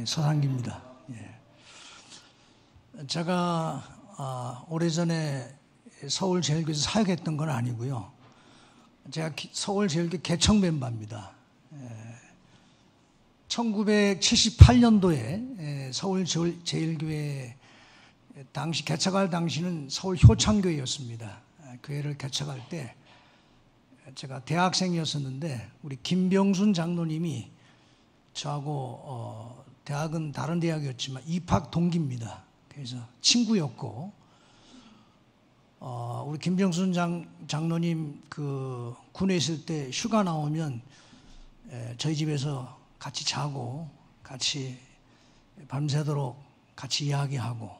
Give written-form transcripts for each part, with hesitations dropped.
서상기입니다. 제가 오래전에 서울제일교회에서 사역했던 건 아니고요. 제가 서울제일교회 개척 멤버입니다. 1978년도에 서울제일교회 당시 개척할 당시는 서울 효창교회였습니다. 교회를 개척할 때 제가 대학생이었었는데 우리 김병순 장로님이 저하고 대학은 다른 대학이었지만 입학 동기입니다. 그래서 친구였고 우리 김병순 장로님 그 군에 있을 때 휴가 나오면 저희 집에서 같이 자고 같이 밤새도록 같이 이야기하고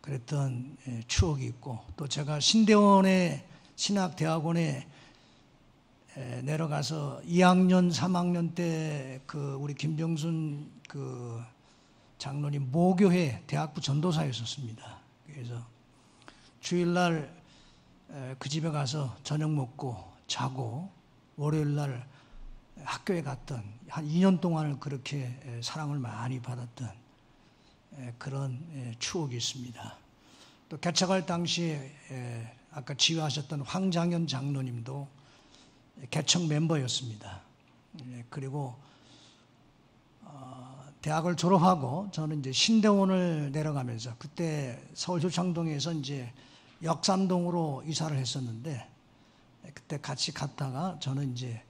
그랬던 추억이 있고, 또 제가 신대원의 신학대학원에 내려가서 2학년, 3학년 때 그 우리 김병순 그 장로님 모교회 대학부 전도사였었습니다. 그래서 주일날 그 집에 가서 저녁 먹고 자고 월요일날 학교에 갔던 한 2년 동안을 그렇게 사랑을 많이 받았던 그런 추억이 있습니다. 또 개척할 당시에 아까 지휘하셨던 황장현 장로님도 개척 멤버였습니다. 그리고 대학을 졸업하고 저는 이제 신대원을 내려가면서 그때 서울 효창동에서 이제 역삼동으로 이사를 했었는데 그때 같이 갔다가 저는 이제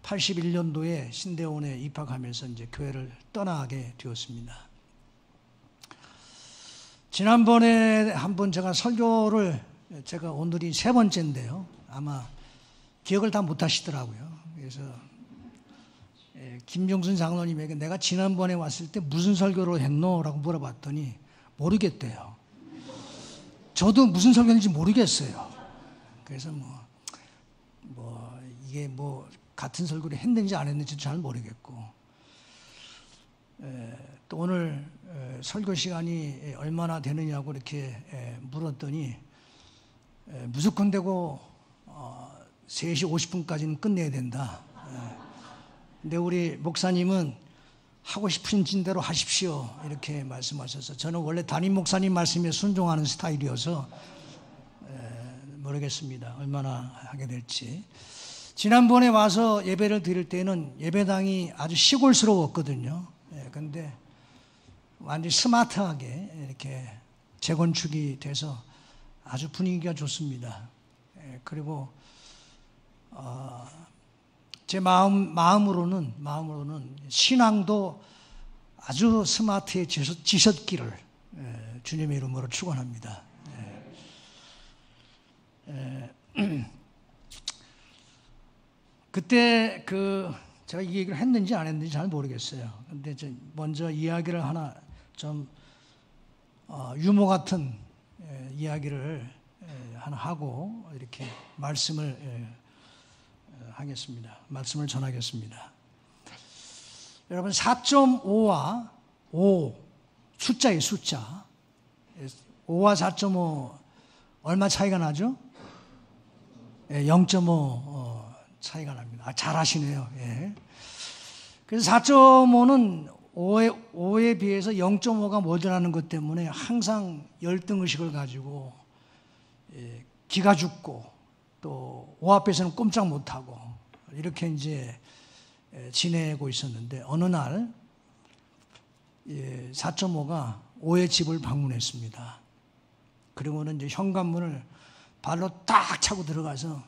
81년도에 신대원에 입학하면서 이제 교회를 떠나게 되었습니다. 지난번에 한번 제가 설교를 제가 오늘이 세 번째인데요. 아마 기억을 다 못 하시더라고요. 그래서 김종순 장로님에게 내가 지난번에 왔을 때 무슨 설교를 했노? 라고 물어봤더니 모르겠대요. 저도 무슨 설교인지 모르겠어요. 그래서 이게 같은 설교를 했는지 안 했는지 잘 모르겠고, 또 오늘 설교 시간이 얼마나 되느냐고 이렇게 물었더니 무조건 되고 3시 50분까지는 끝내야 된다. 근데 우리 목사님은 하고 싶은 대로 하십시오 이렇게 말씀하셔서, 저는 원래 담임 목사님 말씀에 순종하는 스타일이어서 모르겠습니다. 얼마나 하게 될지. 지난번에 와서 예배를 드릴 때는 예배당이 아주 시골스러웠거든요. 그런데 완전히 스마트하게 이렇게 재건축이 돼서 아주 분위기가 좋습니다. 그리고 제 마음으로는 신앙도 아주 스마트해지셨기를 주님의 이름으로 축원합니다. 그때 제가 이 얘기를 했는지 안 했는지 잘 모르겠어요. 근데 먼저 이야기를 하나 좀 유머 같은 이야기를 하나 하고 이렇게 말씀을 하겠습니다. 말씀을 전하겠습니다. 여러분 4.5와 5 숫자의 숫자 5와 4.5 얼마 차이가 나죠? 0.5 차이가 납니다. 잘 아시네요. 그래서 4.5는 5에 비해서 0.5가 모자라는 것 때문에 항상 열등의식을 가지고 기가 죽고 또 5 앞에서는 꼼짝 못하고 이렇게 이제 지내고 있었는데, 어느 날 4.5가 5의 집을 방문했습니다. 그리고는 이제 현관문을 발로 딱 차고 들어가서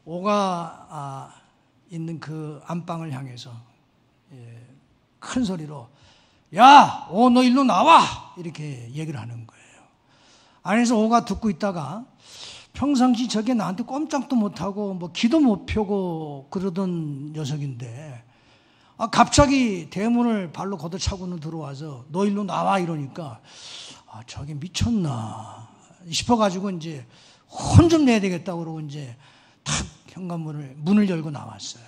5가 있는 그 안방을 향해서 큰 소리로 야, 5 너 일로 나와! 이렇게 얘기를 하는 거예요. 안에서 5가 듣고 있다가 평상시 저게 나한테 꼼짝도 못하고 기도 못 펴고 그러던 녀석인데 갑자기 대문을 발로 걷어차고는 들어와서 너 일로 나와 이러니까 저게 미쳤나 싶어가지고 이제 혼 좀 내야 되겠다고 그러고 이제 탁 문을 열고 나왔어요.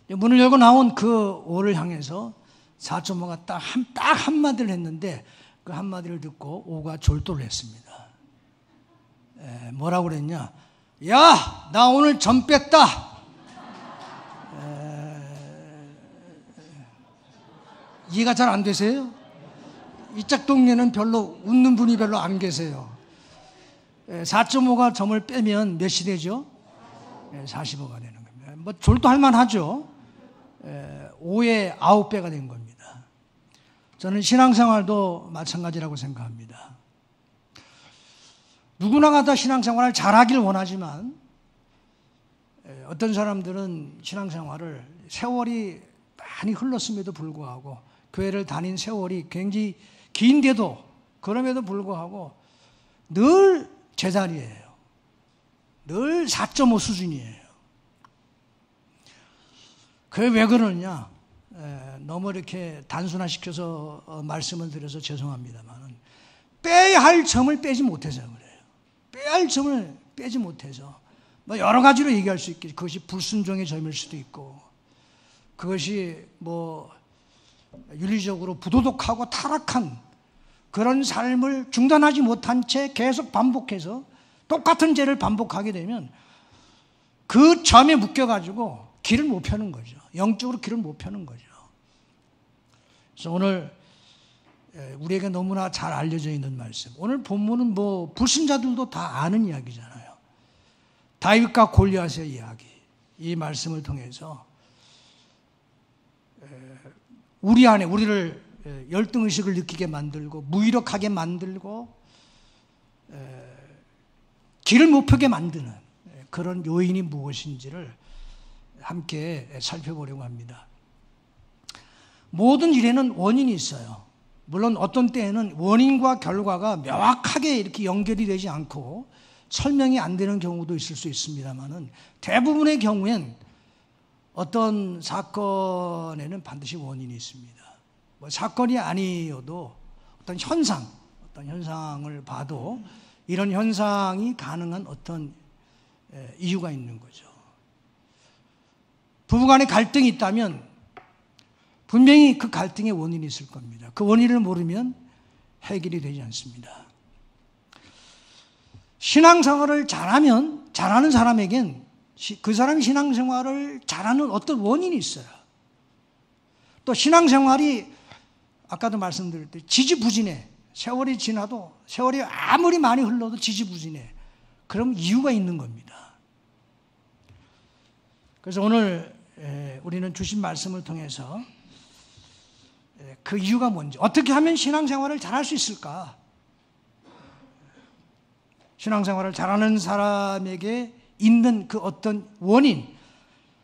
문을 열고 나온 그 5를 향해서 4.5가 딱 한마디를 했는데 그 한마디를 듣고 5가 졸도를 했습니다. 뭐라고 그랬냐? 야, 나 오늘 점 뺐다. 이해가 잘 안 되세요? 이쪽 동네는 별로 웃는 분이 별로 안 계세요. 4.5가 점을 빼면 몇이 되죠? 45가 되는 겁니다. 뭐 졸도 할만하죠. 5의 9배가 된 겁니다. 저는 신앙생활도 마찬가지라고 생각합니다. 누구나가 다 신앙생활을 잘하길 원하지만 어떤 사람들은 신앙생활을 세월이 많이 흘렀음에도 불구하고 교회를 다닌 세월이 굉장히 긴데도 그럼에도 불구하고 늘 제자리예요. 늘 4.5 수준이에요. 그게 왜 그러느냐? 너무 이렇게 단순화시켜서 말씀을 드려서 죄송합니다만 빼야 할 점을 빼지 못해서 그래요. 빼야 할 점을 빼지 못해서 뭐 여러 가지로 얘기할 수 있겠죠. 그것이 불순종의 점일 수도 있고 그것이 뭐 윤리적으로 부도덕하고 타락한 그런 삶을 중단하지 못한 채 계속 반복해서 똑같은 죄를 반복하게 되면 그 점에 묶여가지고 길을 못 펴는 거죠. 영적으로 길을 못 펴는 거죠. 그래서 오늘 우리에게 너무나 잘 알려져 있는 말씀. 오늘 본문은 뭐 불신자들도 다 아는 이야기잖아요. 다윗과 골리앗의 이야기. 이 말씀을 통해서 우리 안에 우리를 열등의식을 느끼게 만들고 무기력하게 만들고 길을 못 펴게 만드는 그런 요인이 무엇인지를 함께 살펴보려고 합니다. 모든 일에는 원인이 있어요. 물론 어떤 때에는 원인과 결과가 명확하게 이렇게 연결이 되지 않고 설명이 안 되는 경우도 있을 수 있습니다만은 대부분의 경우엔 어떤 사건에는 반드시 원인이 있습니다. 뭐 사건이 아니어도 어떤 현상을 봐도 이런 현상이 가능한 어떤 이유가 있는 거죠. 부부간에 갈등이 있다면 분명히 그 갈등의 원인이 있을 겁니다. 그 원인을 모르면 해결이 되지 않습니다. 신앙생활을 잘하는 사람에겐 그 사람이 신앙생활을 잘하는 어떤 원인이 있어요. 또 신앙생활이 아까도 말씀드렸듯이 지지부진해. 세월이 지나도 세월이 아무리 많이 흘러도 지지부진해. 그럼 이유가 있는 겁니다. 그래서 오늘 우리는 주신 말씀을 통해서 그 이유가 뭔지, 어떻게 하면 신앙생활을 잘할 수 있을까? 신앙생활을 잘하는 사람에게 있는 그 어떤 원인,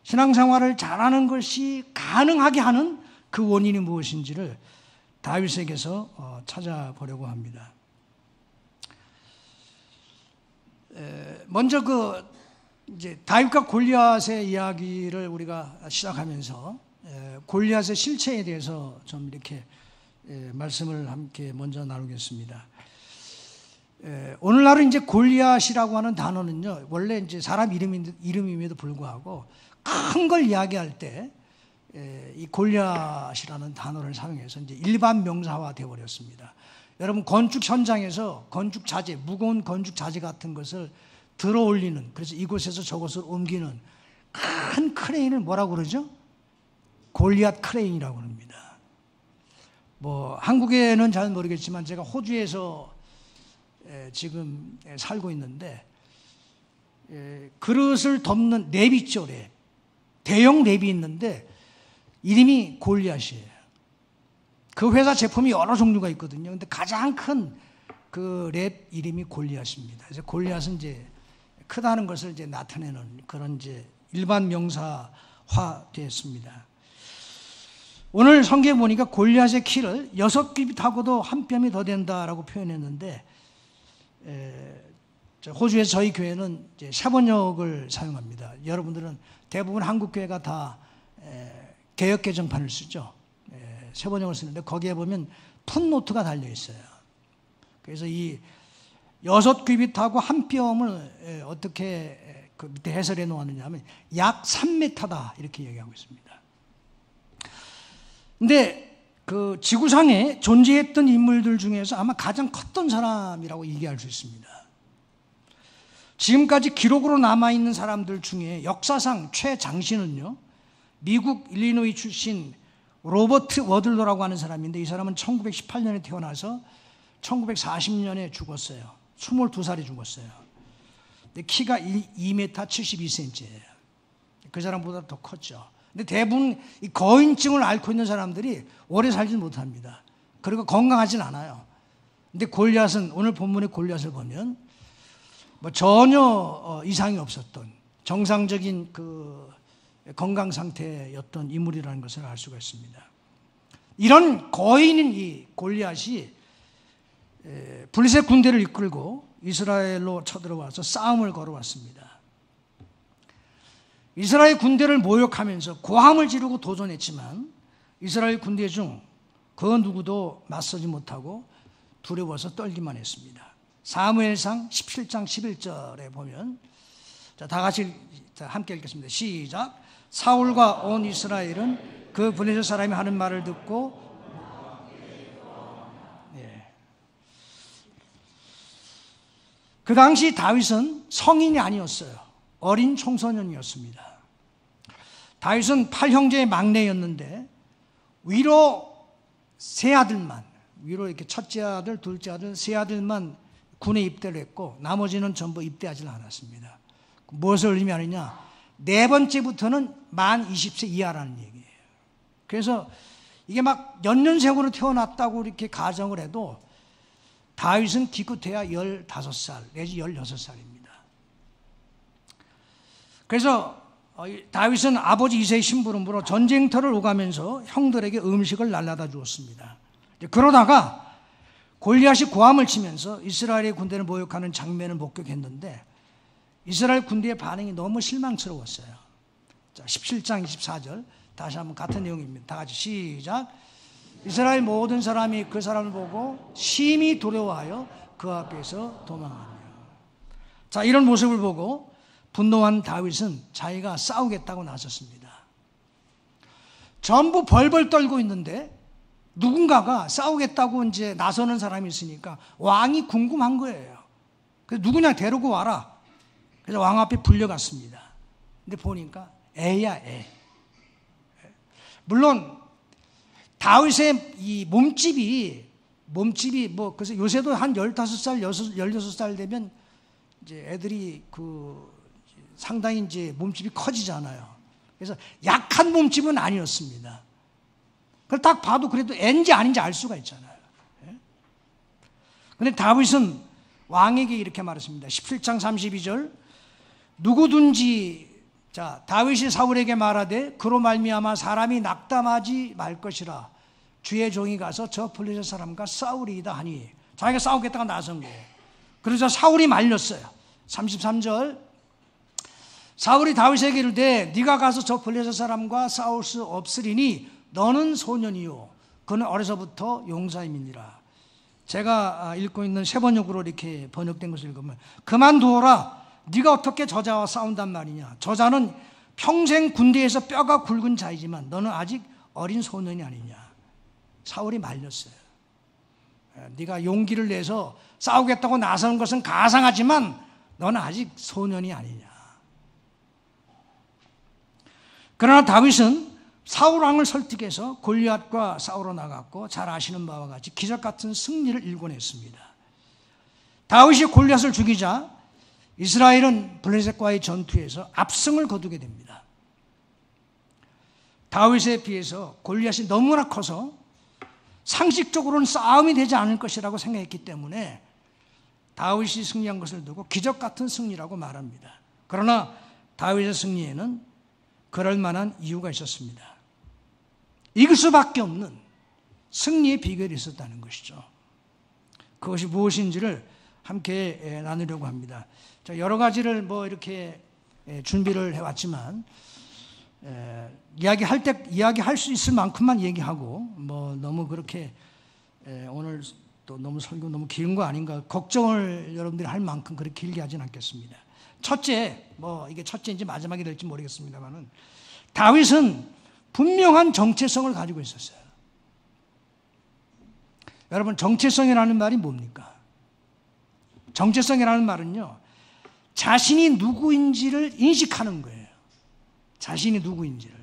신앙생활을 잘하는 것이 가능하게 하는 그 원인이 무엇인지를 다윗에게서 찾아보려고 합니다. 먼저 이제 다윗과 골리앗의 이야기를 우리가 시작하면서 골리앗의 실체에 대해서 좀 이렇게 말씀을 함께 먼저 나누겠습니다. 오늘날은 이제 골리앗이라고 하는 단어는요, 원래 이제 사람 이름임에도 불구하고 큰 걸 이야기할 때 이 골리앗이라는 단어를 사용해서 이제 일반 명사화 되어 버렸습니다. 여러분 건축 현장에서 건축 자재, 무거운 건축 자재 같은 것을 들어 올리는, 그래서 이곳에서 저곳을 옮기는 큰 크레인을 뭐라고 그러죠? 골리앗 크레인이라고 합니다. 뭐 한국에는 잘 모르겠지만 제가 호주에서 지금 살고 있는데 그릇을 덮는 랩 있죠, 랩. 대형 랩이 있는데 이름이 골리앗이에요. 그 회사 제품이 여러 종류가 있거든요. 근데 가장 큰 그 랩 이름이 골리앗입니다. 그래서 골리앗은 이제 크다는 것을 이제 나타내는 그런 이제 일반 명사화 되었습니다. 오늘 성경에 보니까 골리앗의 키를 6규빗하고도 한 뼘이 더 된다라고 표현했는데, 호주에서 저희 교회는 이제 샤번역을 사용합니다. 여러분들은 대부분 한국 교회가 다 개역 개정판을 쓰죠. 샤번역을 쓰는데 거기에 보면 풋노트가 달려 있어요. 그래서 이 6규빗하고 한 뼘을 어떻게 그 밑에 해설해 놓았느냐 하면 약 3m다 이렇게 얘기하고 있습니다. 근데 그 지구상에 존재했던 인물들 중에서 아마 가장 컸던 사람이라고 얘기할 수 있습니다. 지금까지 기록으로 남아있는 사람들 중에 역사상 최장신은요, 미국 일리노이 출신 로버트 워들러라고 하는 사람인데 이 사람은 1918년에 태어나서 1940년에 죽었어요. 22살에 죽었어요. 근데 키가 2m 72cm예요. 그 사람보다 더 컸죠. 근데 대부분 이 거인증을 앓고 있는 사람들이 오래 살지 못합니다. 그리고 건강하진 않아요. 근데 골리앗은 오늘 본문의 골리앗을 보면 뭐 전혀 이상이 없었던 정상적인 그 건강 상태였던 인물이라는 것을 알 수가 있습니다. 이런 거인인 이 골리앗이 블레셋 군대를 이끌고 이스라엘로 쳐들어와서 싸움을 걸어왔습니다. 이스라엘 군대를 모욕하면서 고함을 지르고 도전했지만 이스라엘 군대 중 그 누구도 맞서지 못하고 두려워서 떨기만 했습니다. 사무엘상 17장 11절에 보면 다 같이 함께 읽겠습니다. 시작. 사울과 온 이스라엘은 그 블레셋 사람이 하는 말을 듣고 그 당시 다윗은 성인이 아니었어요. 어린 청소년이었습니다. 다윗은 8형제의 막내였는데 위로 세 아들만, 위로 이렇게 첫째 아들, 둘째 아들, 세 아들만 군에 입대를 했고 나머지는 전부 입대하지 않았습니다. 무엇을 의미하느냐? 네 번째부터는 만 20세 이하라는 얘기예요. 그래서 이게 막 연년생으로 태어났다고 이렇게 가정을 해도 다윗은 기껏해야 15살 내지 16살입니다. 그래서 다윗은 아버지 이새의 심부름으로 전쟁터를 오가면서 형들에게 음식을 날라다 주었습니다. 그러다가 골리앗이 고함을 치면서 이스라엘의 군대를 모욕하는 장면을 목격했는데 이스라엘 군대의 반응이 너무 실망스러웠어요. 자, 17장 24절 다시 한번 같은 내용입니다. 다 같이 시작. 이스라엘 모든 사람이 그 사람을 보고 심히 두려워하여 그 앞에서 도망하며. 자, 이런 모습을 보고 분노한 다윗은 자기가 싸우겠다고 나섰습니다. 전부 벌벌 떨고 있는데 누군가가 싸우겠다고 이제 나서는 사람이 있으니까 왕이 궁금한 거예요. 그래서 누구냐 데리고 와라. 그래서 왕 앞에 불려갔습니다. 근데 보니까 애야 애. 물론 다윗의 이 몸집이 뭐 그래서 요새도 한 15살, 16살 되면 이제 애들이 상당히 이제 몸집이 커지잖아요. 그래서 약한 몸집은 아니었습니다. 그걸 딱 봐도 그래도 애인지 아닌지 알 수가 있잖아요. 그런데 다윗은 왕에게 이렇게 말했습니다. 17장 32절 누구든지 다윗이 사울에게 말하되 그로 말미암아 사람이 낙담하지 말 것이라 주의 종이 가서 저 블레셋 사람과 싸우리이다 하니 자기가 싸우겠다가 나선 거예요. 그래서 사울이 말렸어요. 33절 사울이 다윗에게 이르되 네가 가서 저 블레셋 사람과 싸울 수 없으리니 너는 소년이요 그는 어려서부터 용사임이니라. 제가 읽고 있는 세번역으로 이렇게 번역된 것을 읽으면 그만두어라. 네가 어떻게 저자와 싸운단 말이냐. 저자는 평생 군대에서 뼈가 굵은 자이지만 너는 아직 어린 소년이 아니냐. 사울이 말렸어요. 네가 용기를 내서 싸우겠다고 나서는 것은 가상하지만 너는 아직 소년이 아니냐. 그러나 다윗은 사울 왕을 설득해서 골리앗과 싸우러 나갔고 잘 아시는 바와 같이 기적 같은 승리를 일궈냈습니다. 다윗이 골리앗을 죽이자 이스라엘은 블레셋과의 전투에서 압승을 거두게 됩니다. 다윗에 비해서 골리앗이 너무나 커서 상식적으로는 싸움이 되지 않을 것이라고 생각했기 때문에 다윗이 승리한 것을 두고 기적 같은 승리라고 말합니다. 그러나 다윗의 승리에는 그럴 만한 이유가 있었습니다. 이길 수밖에 없는 승리의 비결이 있었다는 것이죠. 그것이 무엇인지를 함께 나누려고 합니다. 여러 가지를 이렇게 준비를 해왔지만 이야기할 수 있을 만큼만 얘기하고 너무 그렇게 오늘 또 너무 설교 너무 긴 거 아닌가 걱정을 여러분들이 할 만큼 그렇게 길게 하진 않겠습니다. 첫째, 이게 첫째인지 마지막이 될지 모르겠습니다만은 다윗은 분명한 정체성을 가지고 있었어요. 여러분, 정체성이라는 말이 뭡니까? 정체성이라는 말은요, 자신이 누구인지를 인식하는 거예요. 자신이 누구인지를.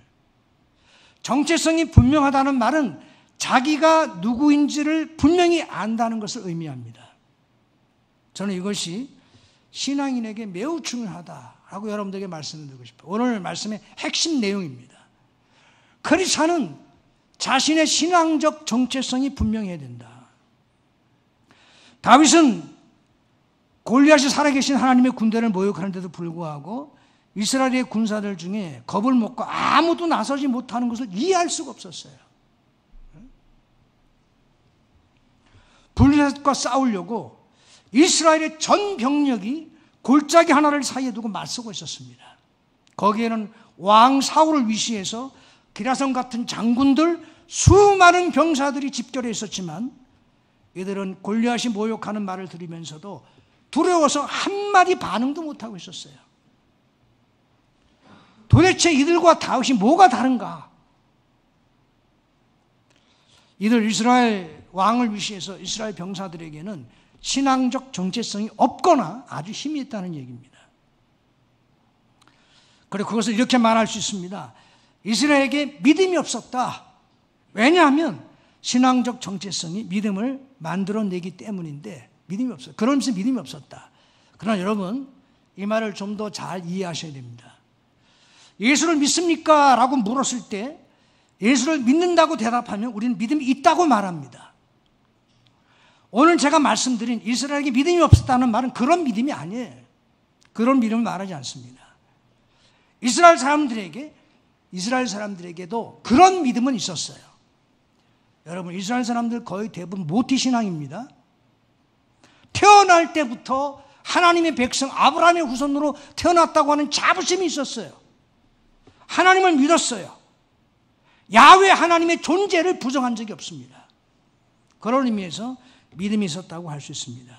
정체성이 분명하다는 말은 자기가 누구인지를 분명히 안다는 것을 의미합니다. 저는 이것이 신앙인에게 매우 중요하다라고 여러분들에게 말씀드리고 싶어요. 오늘 말씀의 핵심 내용입니다. 크리스찬은 자신의 신앙적 정체성이 분명해야 된다. 다윗은 골리앗이 살아계신 하나님의 군대를 모욕하는데도 불구하고 이스라엘의 군사들 중에 겁을 먹고 아무도 나서지 못하는 것을 이해할 수가 없었어요. 블레셋과 싸우려고 이스라엘의 전 병력이 골짜기 하나를 사이에 두고 맞서고 있었습니다. 거기에는 왕 사울을 위시해서 기라성 같은 장군들 수많은 병사들이 집결해 있었지만 이들은 골리앗이 모욕하는 말을 들으면서도 두려워서 한마디 반응도 못하고 있었어요. 도대체 이들과 다윗이 뭐가 다른가? 이들 이스라엘 왕을 위시해서 이스라엘 병사들에게는 신앙적 정체성이 없거나 아주 힘이 있다는 얘기입니다. 그리고 그것을 이렇게 말할 수 있습니다. 이스라엘에게 믿음이 없었다. 왜냐하면 신앙적 정체성이 믿음을 만들어내기 때문인데 믿음이 없어요. 그러면서 믿음이 없었다. 그러나 여러분, 이 말을 좀 더 잘 이해하셔야 됩니다. 예수를 믿습니까? 라고 물었을 때 예수를 믿는다고 대답하면 우리는 믿음이 있다고 말합니다. 오늘 제가 말씀드린 이스라엘에게 믿음이 없었다는 말은 그런 믿음이 아니에요. 그런 믿음을 말하지 않습니다. 이스라엘 사람들에게도 그런 믿음은 있었어요. 여러분, 이스라엘 사람들 거의 대부분 모티신앙입니다. 태어날 때부터 하나님의 백성 아브라함의 후손으로 태어났다고 하는 자부심이 있었어요. 하나님을 믿었어요. 야훼 하나님의 존재를 부정한 적이 없습니다. 그런 의미에서 믿음이 있었다고 할 수 있습니다.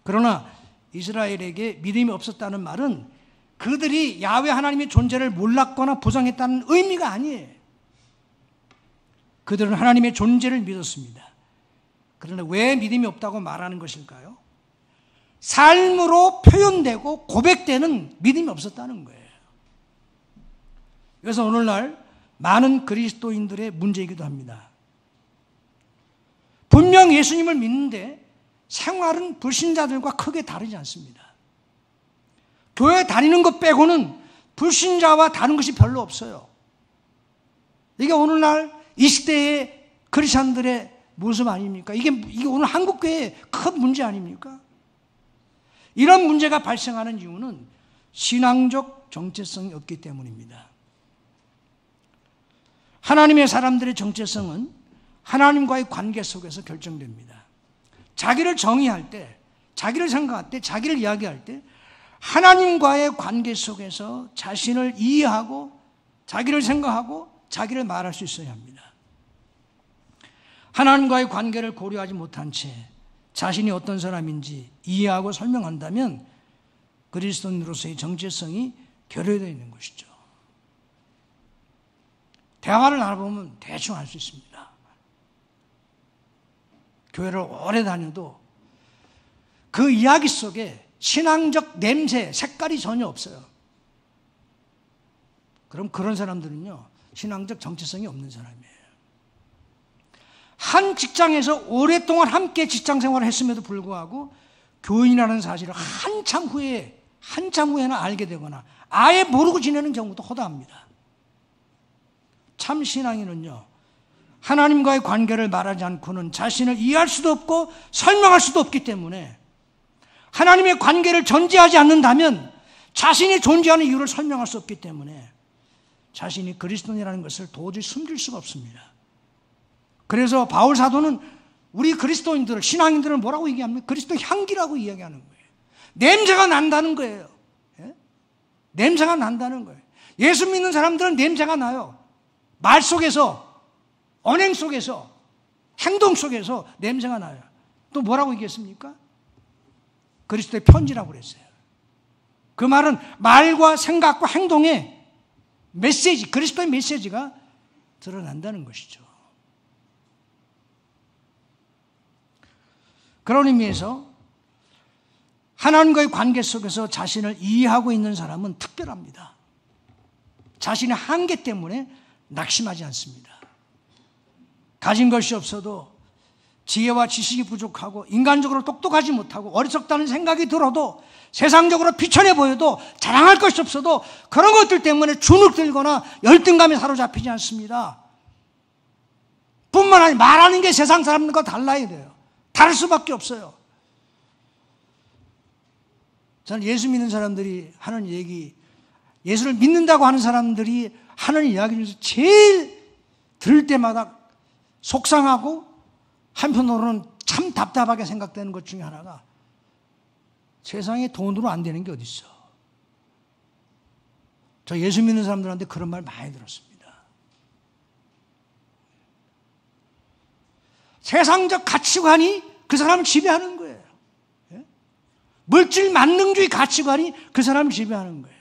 그러나 이스라엘에게 믿음이 없었다는 말은 그들이 야훼 하나님의 존재를 몰랐거나 부정했다는 의미가 아니에요. 그들은 하나님의 존재를 믿었습니다. 그러나 왜 믿음이 없다고 말하는 것일까요? 삶으로 표현되고 고백되는 믿음이 없었다는 거예요. 그래서 오늘날 많은 그리스도인들의 문제이기도 합니다. 분명 예수님을 믿는데 생활은 불신자들과 크게 다르지 않습니다. 교회 다니는 것 빼고는 불신자와 다른 것이 별로 없어요. 이게 오늘날 이 시대의 크리스찬들의 모습 아닙니까? 이게 오늘 한국교회의 큰 문제 아닙니까? 이런 문제가 발생하는 이유는 신앙적 정체성이 없기 때문입니다. 하나님의 사람들의 정체성은 하나님과의 관계 속에서 결정됩니다. 자기를 정의할 때, 자기를 생각할 때, 자기를 이야기할 때 하나님과의 관계 속에서 자신을 이해하고 자기를 생각하고 자기를 말할 수 있어야 합니다. 하나님과의 관계를 고려하지 못한 채 자신이 어떤 사람인지 이해하고 설명한다면 그리스도인으로서의 정체성이 결여되어 있는 것이죠. 대화를 나눠보면 대충 알 수 있습니다. 교회를 오래 다녀도 그 이야기 속에 신앙적 냄새, 색깔이 전혀 없어요. 그럼 그런 사람들은요, 신앙적 정체성이 없는 사람이에요. 한 직장에서 오랫동안 함께 직장 생활을 했음에도 불구하고 교인이라는 사실을 한참 후에나 알게 되거나 아예 모르고 지내는 경우도 허다합니다. 참 신앙인은요, 하나님과의 관계를 말하지 않고는 자신을 이해할 수도 없고 설명할 수도 없기 때문에 하나님의 관계를 전제하지 않는다면 자신이 존재하는 이유를 설명할 수 없기 때문에 자신이 그리스도인이라는 것을 도저히 숨길 수가 없습니다. 그래서 바울 사도는 우리 그리스도인들을, 신앙인들을 뭐라고 얘기합니까? 그리스도 향기라고 이야기하는 거예요. 냄새가 난다는 거예요. 예? 냄새가 난다는 거예요. 예수 믿는 사람들은 냄새가 나요. 말 속에서, 언행 속에서, 행동 속에서 냄새가 나요. 또 뭐라고 얘기했습니까? 그리스도의 편지라고 그랬어요. 그 말은 말과 생각과 행동에 메시지, 그리스도의 메시지가 드러난다는 것이죠. 그런 의미에서 하나님과의 관계 속에서 자신을 이해하고 있는 사람은 특별합니다. 자신의 한계 때문에 낙심하지 않습니다. 가진 것이 없어도 지혜와 지식이 부족하고 인간적으로 똑똑하지 못하고 어리석다는 생각이 들어도 세상적으로 비천해 보여도 자랑할 것이 없어도 그런 것들 때문에 주눅 들거나 열등감에 사로잡히지 않습니다. 뿐만 아니라 말하는 게 세상 사람들과 달라야 돼요. 다를 수밖에 없어요. 저는 예수 믿는 사람들이 하는 얘기, 예수를 믿는다고 하는 사람들이 하는 이야기 중에서 제일 들을 때마다 속상하고 한편으로는 참 답답하게 생각되는 것 중에 하나가 세상에 돈으로 안 되는 게 어디 있어. 저 예수 믿는 사람들한테 그런 말 많이 들었습니다. 세상적 가치관이 그 사람을 지배하는 거예요. 물질 만능주의 가치관이 그 사람을 지배하는 거예요.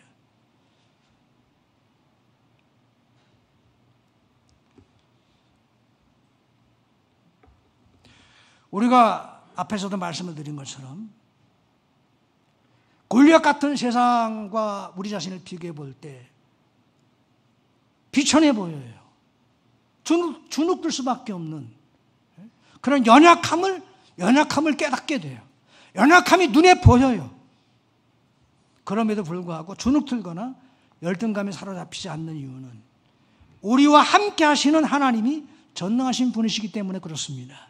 우리가 앞에서도 말씀을 드린 것처럼 골리앗 같은 세상과 우리 자신을 비교해 볼 때 비천해 보여요. 주눅들 수밖에 없는 그런 연약함을 깨닫게 돼요. 연약함이 눈에 보여요. 그럼에도 불구하고 주눅들거나 열등감에 사로잡히지 않는 이유는 우리와 함께 하시는 하나님이 전능하신 분이시기 때문에 그렇습니다.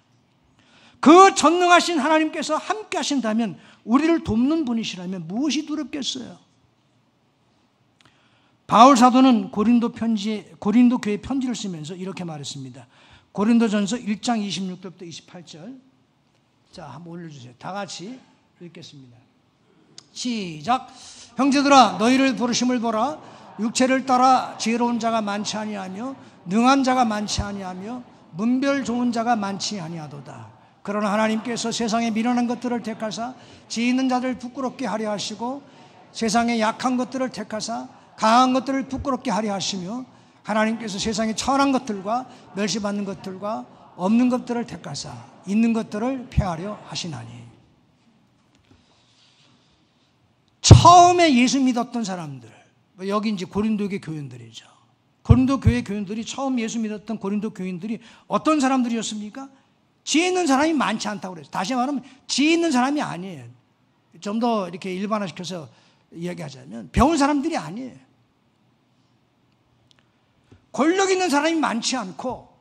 그 전능하신 하나님께서 함께 하신다면 우리를 돕는 분이시라면 무엇이 두렵겠어요? 바울 사도는 고린도 교회 편지를 쓰면서 이렇게 말했습니다. 고린도전서 1장 26절부터 28절. 자, 한번 올려주세요. 다 같이 읽겠습니다. 시작. 형제들아, 너희를 부르심을 보라. 육체를 따라 지혜로운 자가 많지 아니하며 능한 자가 많지 아니하며 문별 좋은 자가 많지 아니하도다. 그러나 하나님께서 세상에 미련한 것들을 택하사 지혜 있는 자들을 부끄럽게 하려 하시고 세상에 약한 것들을 택하사 강한 것들을 부끄럽게 하려 하시며 하나님께서 세상에 천한 것들과 멸시받는 것들과 없는 것들을 택하사 있는 것들을 폐하려 하시나니. 처음에 예수 믿었던 사람들, 여기 이제 고린도의 교인들이죠. 고린도 교회 교인들이 처음 예수 믿었던 고린도 교인들이 어떤 사람들이었습니까? 지혜 있는 사람이 많지 않다고 그랬어요. 다시 말하면 지혜 있는 사람이 아니에요. 좀 더 이렇게 일반화시켜서 이야기하자면 배운 사람들이 아니에요. 권력 있는 사람이 많지 않고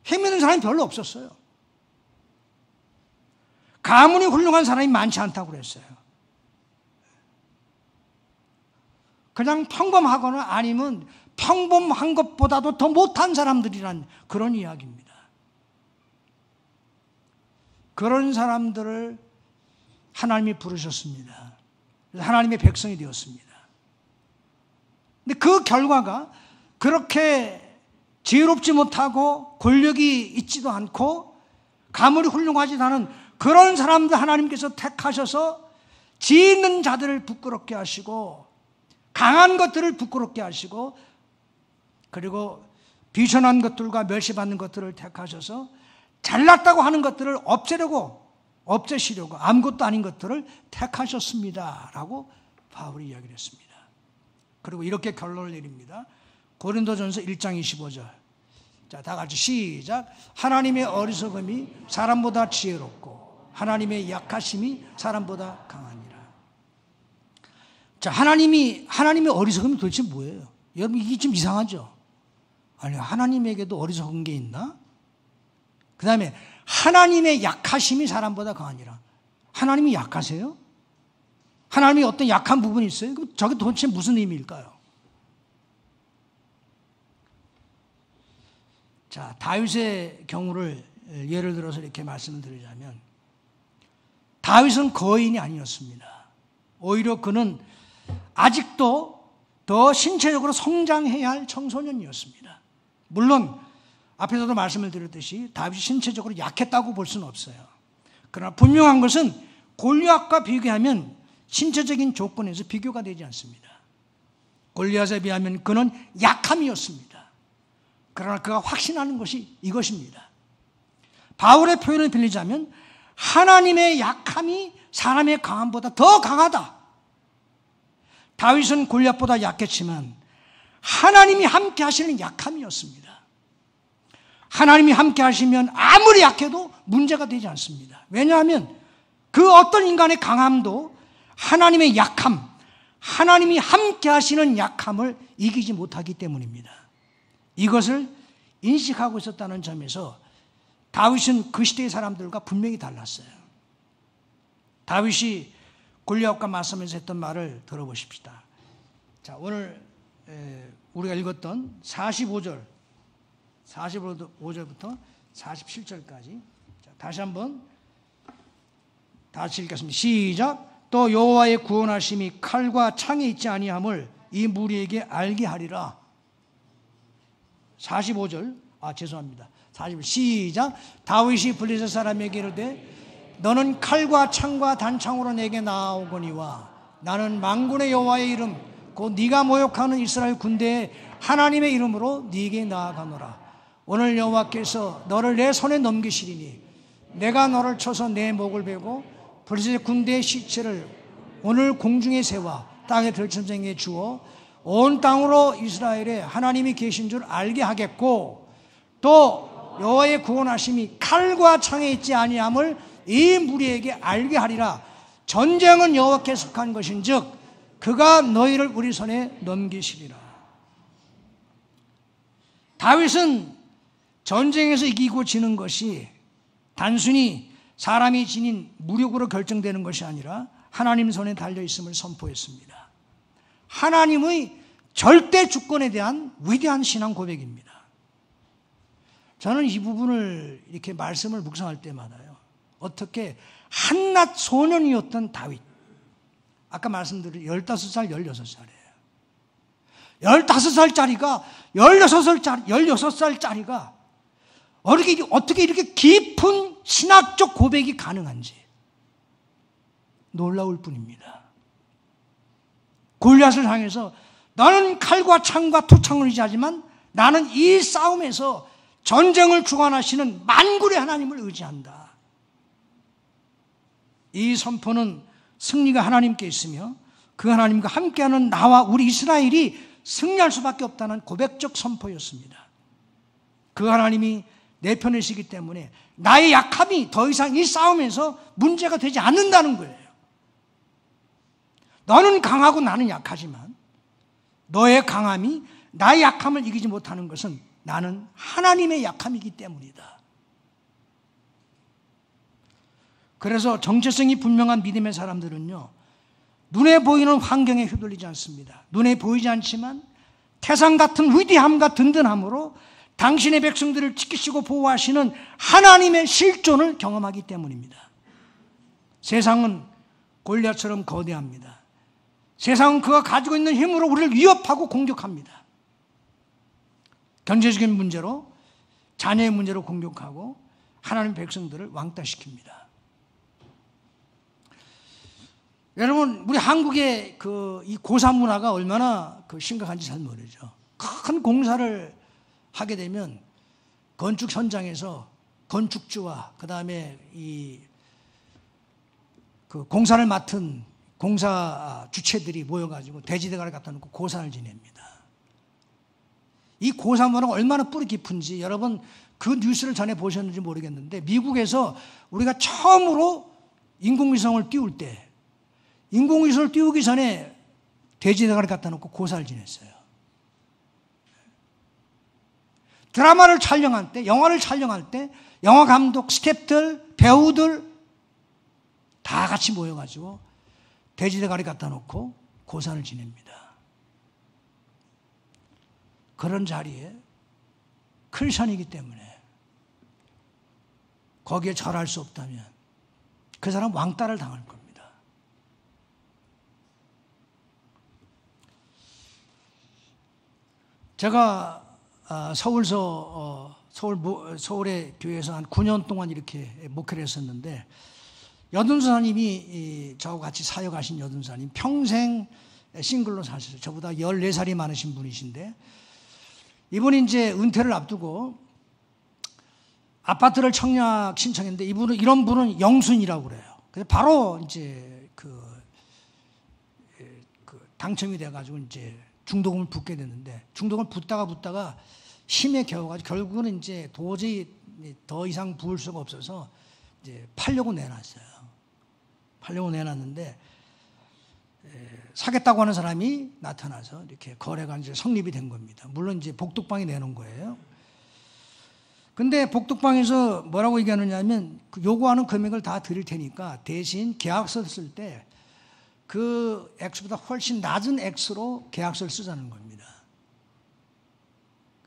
힘 있는 사람이 별로 없었어요. 가문이 훌륭한 사람이 많지 않다고 그랬어요. 그냥 평범하거나 아니면 평범한 것보다도 더 못한 사람들이란 그런 이야기입니다. 그런 사람들을 하나님이 부르셨습니다. 그래서 하나님의 백성이 되었습니다. 근데 그 결과가 그렇게 지혜롭지 못하고 권력이 있지도 않고 가문이 훌륭하지도 않은 그런 사람들 하나님께서 택하셔서 지혜 있는 자들을 부끄럽게 하시고 강한 것들을 부끄럽게 하시고 그리고 비천한 것들과 멸시받는 것들을 택하셔서 잘났다고 하는 것들을 없애시려고 아무것도 아닌 것들을 택하셨습니다 라고 바울이 이야기를 했습니다. 그리고 이렇게 결론을 내립니다. 고린도전서 1장 25절. 자, 다 같이 시작. 하나님의 어리석음이 사람보다 지혜롭고 하나님의 약하심이 사람보다 강하니라. 자, 하나님의 어리석음이 도대체 뭐예요? 여러분, 이게 좀 이상하죠? 아니, 하나님에게도 어리석은 게 있나? 그 다음에 하나님의 약하심이 사람보다 강하니라. 하나님이 약하세요? 하나님이 어떤 약한 부분이 있어요? 그럼 저게 도대체 무슨 의미일까요? 자, 다윗의 경우를 예를 들어서 이렇게 말씀을 드리자면 다윗은 거인이 아니었습니다. 오히려 그는 아직도 더 신체적으로 성장해야 할 청소년이었습니다. 물론 앞에서도 말씀을 드렸듯이 다윗이 신체적으로 약했다고 볼 수는 없어요. 그러나 분명한 것은 골리앗과 비교하면 신체적인 조건에서 비교가 되지 않습니다. 골리앗에 비하면 그는 약함이었습니다. 그러나 그가 확신하는 것이 이것입니다. 바울의 표현을 빌리자면 하나님의 약함이 사람의 강함보다 더 강하다. 다윗은 골리앗보다 약했지만 하나님이 함께 하시는 약함이었습니다. 하나님이 함께 하시면 아무리 약해도 문제가 되지 않습니다. 왜냐하면 그 어떤 인간의 강함도 하나님의 약함, 하나님이 함께 하시는 약함을 이기지 못하기 때문입니다. 이것을 인식하고 있었다는 점에서 다윗은 그 시대의 사람들과 분명히 달랐어요. 다윗이 골리앗과 맞서면서 했던 말을 들어보십시다. 자, 오늘 우리가 읽었던 45절부터 47절까지 다시 한번 다시 읽겠습니다. 시작. 또 여호와의 구원하심이 칼과 창에 있지 아니함을 이 무리에게 알게 하리라. 45절. 죄송합니다. 40절. 시작. 다윗이 블레셋 사람에게 이르되 너는 칼과 창과 단창으로 내게 나아오거니와 나는 만군의 여호와의 이름 곧 네가 모욕하는 이스라엘 군대의 하나님의 이름으로 네게 나아가노라. 오늘 여호와께서 너를 내 손에 넘기시리니 내가 너를 쳐서 내 목을 베고 블레셋 군대의 시체를 오늘 공중에 세워 땅의 들짐승에 주어 온 땅으로 이스라엘에 하나님이 계신 줄 알게 하겠고 또 여호와의 구원하심이 칼과 창에 있지 아니함을 이 무리에게 알게 하리라. 전쟁은 여호와께 속한 것인즉 그가 너희를 우리 손에 넘기시리라. 다윗은 전쟁에서 이기고 지는 것이 단순히 사람이 지닌 무력으로 결정되는 것이 아니라 하나님 손에 달려있음을 선포했습니다. 하나님의 절대 주권에 대한 위대한 신앙 고백입니다. 저는 이 부분을 이렇게 말씀을 묵상할 때마다요, 어떻게 한낱 소년이었던 다윗, 아까 말씀드린 15살, 16살이에요. 15살짜리가 16살짜리가 어떻게 이렇게 깊은 신학적 고백이 가능한지 놀라울 뿐입니다. 골리앗을 향해서 나는 칼과 창과 투창을 의지하지만 나는 이 싸움에서 전쟁을 주관하시는 만군의 하나님을 의지한다. 이 선포는 승리가 하나님께 있으며 그 하나님과 함께하는 나와 우리 이스라엘이 승리할 수밖에 없다는 고백적 선포였습니다. 그 하나님이 내 편이시기 때문에 나의 약함이 더 이상 이 싸움에서 문제가 되지 않는다는 거예요. 너는 강하고 나는 약하지만 너의 강함이 나의 약함을 이기지 못하는 것은 나는 하나님의 약함이기 때문이다. 그래서 정체성이 분명한 믿음의 사람들은요, 눈에 보이는 환경에 휘둘리지 않습니다. 눈에 보이지 않지만 태산 같은 위대함과 든든함으로 당신의 백성들을 지키시고 보호하시는 하나님의 실존을 경험하기 때문입니다. 세상은 골리앗처럼 거대합니다. 세상은 그가 가지고 있는 힘으로 우리를 위협하고 공격합니다. 경제적인 문제로, 자녀의 문제로 공격하고 하나님의 백성들을 왕따시킵니다. 여러분, 우리 한국의 이 고사 문화가 얼마나 심각한지 잘 모르죠. 큰 공사를 하게 되면 건축 현장에서 건축주와 그 다음에 공사를 맡은 공사 주체들이 모여가지고 대지대가를 갖다 놓고 고사를 지냅니다. 이 고사 문화가 얼마나 뿌리 깊은지 여러분 그 뉴스를 전에 보셨는지 모르겠는데, 미국에서 우리가 처음으로 인공위성을 띄울 때 인공위성을 띄우기 전에 대지대가를 갖다 놓고 고사를 지냈어요. 드라마를 촬영할 때, 영화를 촬영할 때 영화 감독, 스태프들, 배우들 다 같이 모여가지고 대지대가리 갖다 놓고 고사를 지냅니다. 그런 자리에 크리스천이기 때문에 거기에 절할 수 없다면 그 사람 왕따를 당할 겁니다. 제가 서울의 교회에서 한 9년 동안 이렇게 목회를 했었는데, 여든사님이 저하고 같이 사역하신 여든사님 평생 싱글로 사셨어요. 저보다 14살이 많으신 분이신데, 이분이 이제 은퇴를 앞두고 아파트를 청약 신청했는데, 이런 분은 영순이라고 그래요. 그래서 바로 이제 당첨이 돼가지고 이제 중도금을 붓게 됐는데 중도금을 붓다가 힘에 겨워가지고 결국은 이제 도저히 더 이상 부을 수가 없어서 이제 팔려고 내놨어요. 팔려고 내놨는데 사겠다고 하는 사람이 나타나서 이렇게 거래가 이제 성립이 된 겁니다. 물론 이제 복덕방이 내놓은 거예요. 근데 복덕방에서 뭐라고 얘기하느냐면 그 요구하는 금액을 다 드릴 테니까 대신 계약서를 쓸 때 그 액수보다 훨씬 낮은 액수로 계약서를 쓰자는 겁니다.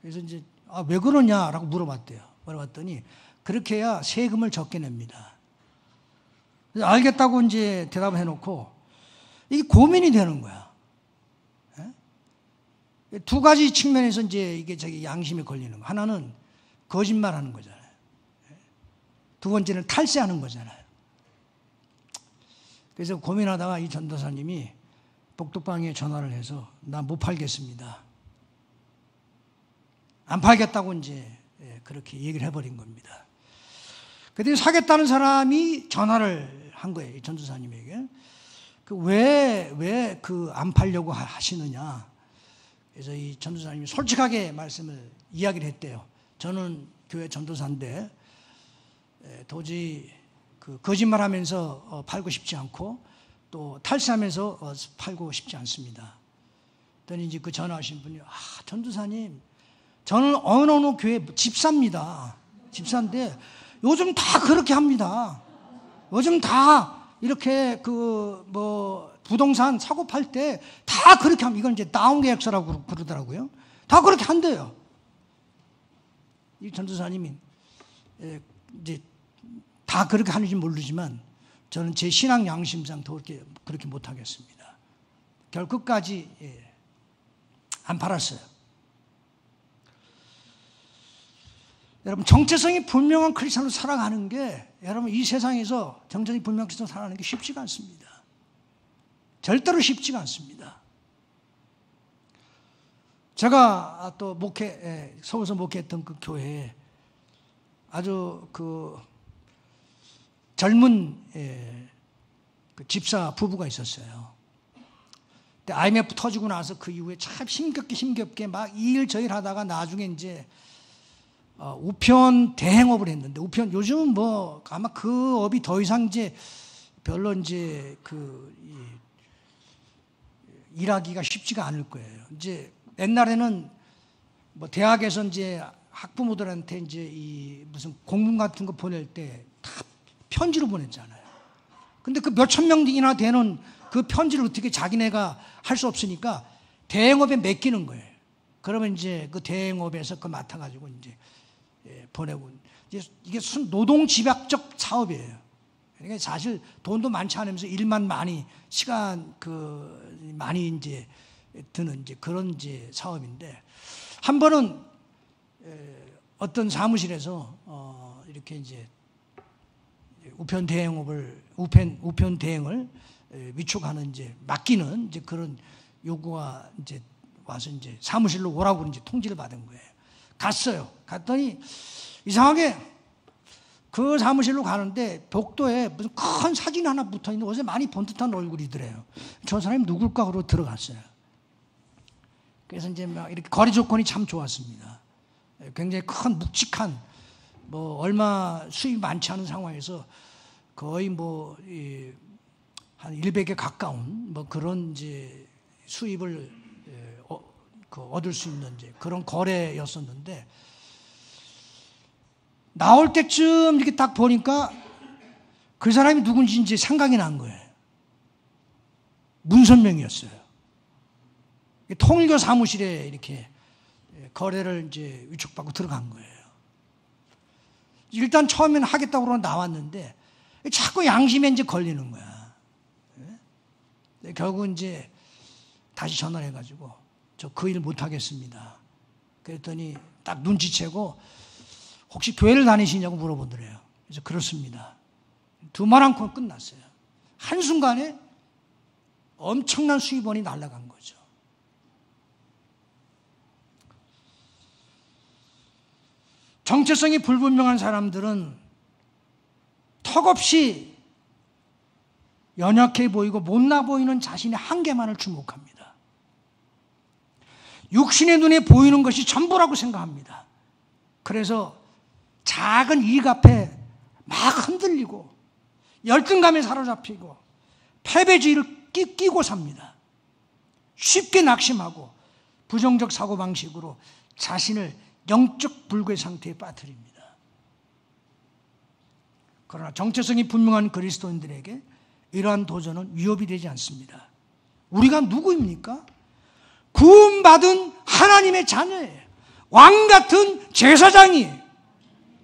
그래서 이제 왜 그러냐라고 물어봤더니 그렇게 해야 세금을 적게 냅니다. 그래서 알겠다고 이제 대답을 해놓고 이게 고민이 되는 거야. 두 가지 측면에서 이제 이게 저기 양심에 걸리는 거. 하나는 거짓말하는 거잖아요. 두 번째는 탈세하는 거잖아요. 그래서 고민하다가 이 전도사님이 복덕방에 전화를 해서 나 못 팔겠습니다. 안 팔겠다고 이제 그렇게 얘기를 해버린 겁니다. 그때 사겠다는 사람이 전화를 한 거예요. 이 전도사님에게. 왜 그 안 팔려고 하시느냐. 그래서 이 전도사님이 솔직하게 말씀을 이야기를 했대요. 저는 교회 전도사인데 도저히 그 거짓말하면서 팔고 싶지 않고 또 탈세하면서 팔고 싶지 않습니다. 그랬더니 이제 그 전화하신 분이 전도사님 저는 어느 교회 집사입니다. 집사인데 요즘 다 그렇게 합니다. 요즘 다 이렇게 부동산 사고 팔 때 다 그렇게 합니다. 이건 이제 다운 계약서라고 그러더라고요. 다 그렇게 한대요. 이 전도사님이 이제 다 그렇게 하는지 모르지만 저는 제 신앙 양심상 더 그렇게 못하겠습니다. 결국 끝까지 안 팔았어요. 여러분 정체성이 분명한 크리스천으로 살아가는 게 여러분 이 세상에서 정체성이 분명한 크리스천으로 살아가는 게 쉽지가 않습니다. 절대로 쉽지가 않습니다. 제가 또 서울에서 목회했던 그 교회에 아주 그 젊은 그 집사 부부가 있었어요. 근데 IMF 터지고 나서 그 이후에 참 힘겹게 막 이 일 저 일 하다가 나중에 이제 우편 대행업을 했는데 요즘은 뭐 아마 그 업이 더 이상 이제 별로 이제 일하기가 쉽지가 않을 거예요. 이제 옛날에는 뭐 대학에서 이제 학부모들한테 이제 이 무슨 공문 같은 거 보낼 때 다 편지로 보냈잖아요. 근데 그 몇천 명이나 되는 그 편지를 어떻게 자기네가 할 수 없으니까 대행업에 맡기는 거예요. 그러면 이제 그 대행업에서 그걸 맡아가지고 이제 보내고 이게 노동 집약적 사업이에요. 그러니까 사실 돈도 많지 않으면서 일만 많이 시간 많이 이제 드는 이제 그런 이제 사업인데 한 번은 어떤 사무실에서 이렇게 이제 우편 대행을 위촉하는 이제 맡기는 이제 그런 요구가 이제 와서 이제 사무실로 오라고 이제 통지를 받은 거예요. 갔어요. 갔더니 이상하게 그 사무실로 가는데 복도에 무슨 큰 사진 하나 붙어 있는 어제 많이 본 듯한 얼굴이더래요. 저 사람이 누굴까 그러고 들어갔어요. 그래서 이제 막 이렇게 거리 조건이 참 좋았습니다. 굉장히 큰 묵직한 뭐 얼마 수입이 많지 않은 상황에서 거의 뭐 한 100에 가까운 뭐 그런 이제 수입을 얻을 수 있는 이제 그런 거래였었는데 나올 때쯤 이렇게 딱 보니까 그 사람이 누군지 이제 생각이 난 거예요. 문선명이었어요. 통일교 사무실에 이렇게 거래를 이제 위촉받고 들어간 거예요. 일단 처음에는 하겠다고 나왔는데 자꾸 양심에 이제 걸리는 거야. 결국 이제 다시 전화를 해가지고 저 그 일 못 하겠습니다. 그랬더니 딱 눈치채고 혹시 교회를 다니시냐고 물어보더래요. 그래서 그렇습니다. 두 말 않고 끝났어요. 한순간에 엄청난 수입원이 날아간 거죠. 정체성이 불분명한 사람들은 턱없이 연약해 보이고 못나 보이는 자신의 한계만을 주목합니다. 육신의 눈에 보이는 것이 전부라고 생각합니다. 그래서 작은 이익 앞에 막 흔들리고 열등감에 사로잡히고 패배주의를 끼고 삽니다. 쉽게 낙심하고 부정적 사고방식으로 자신을 영적 불구의 상태에 빠뜨립니다. 그러나 정체성이 분명한 그리스도인들에게 이러한 도전은 위협이 되지 않습니다. 우리가 누구입니까? 구원받은 하나님의 자녀예요. 왕같은 제사장이에요.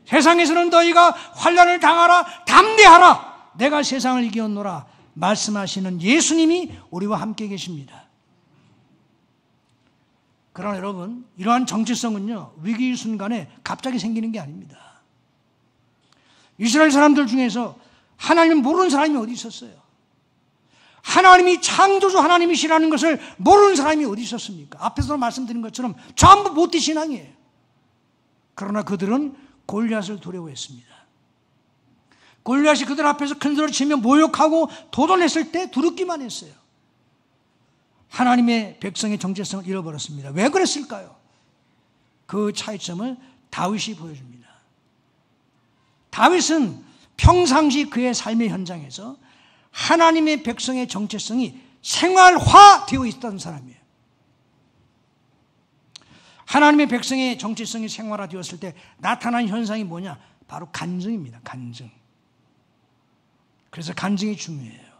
세상에서는 너희가 환난을 당하라, 담대하라, 내가 세상을 이겼노라 말씀하시는 예수님이 우리와 함께 계십니다. 그러나 여러분, 이러한 정체성은요, 위기 순간에 갑자기 생기는 게 아닙니다. 이스라엘 사람들 중에서 하나님을 모르는 사람이 어디 있었어요? 하나님이 창조주 하나님이시라는 것을 모르는 사람이 어디 있었습니까? 앞에서 말씀드린 것처럼 전부 못된 신앙이에요. 그러나 그들은 골리앗을 두려워했습니다. 골리앗이 그들 앞에서 큰 소리를 치며 모욕하고 도전했을 때 두렵기만 했어요. 하나님의 백성의 정체성을 잃어버렸습니다. 왜 그랬을까요? 그 차이점을 다윗이 보여줍니다. 다윗은 평상시 그의 삶의 현장에서 하나님의 백성의 정체성이 생활화되어 있던 사람이에요. 하나님의 백성의 정체성이 생활화되었을 때 나타난 현상이 뭐냐? 바로 간증입니다. 간증. 그래서 간증이 중요해요.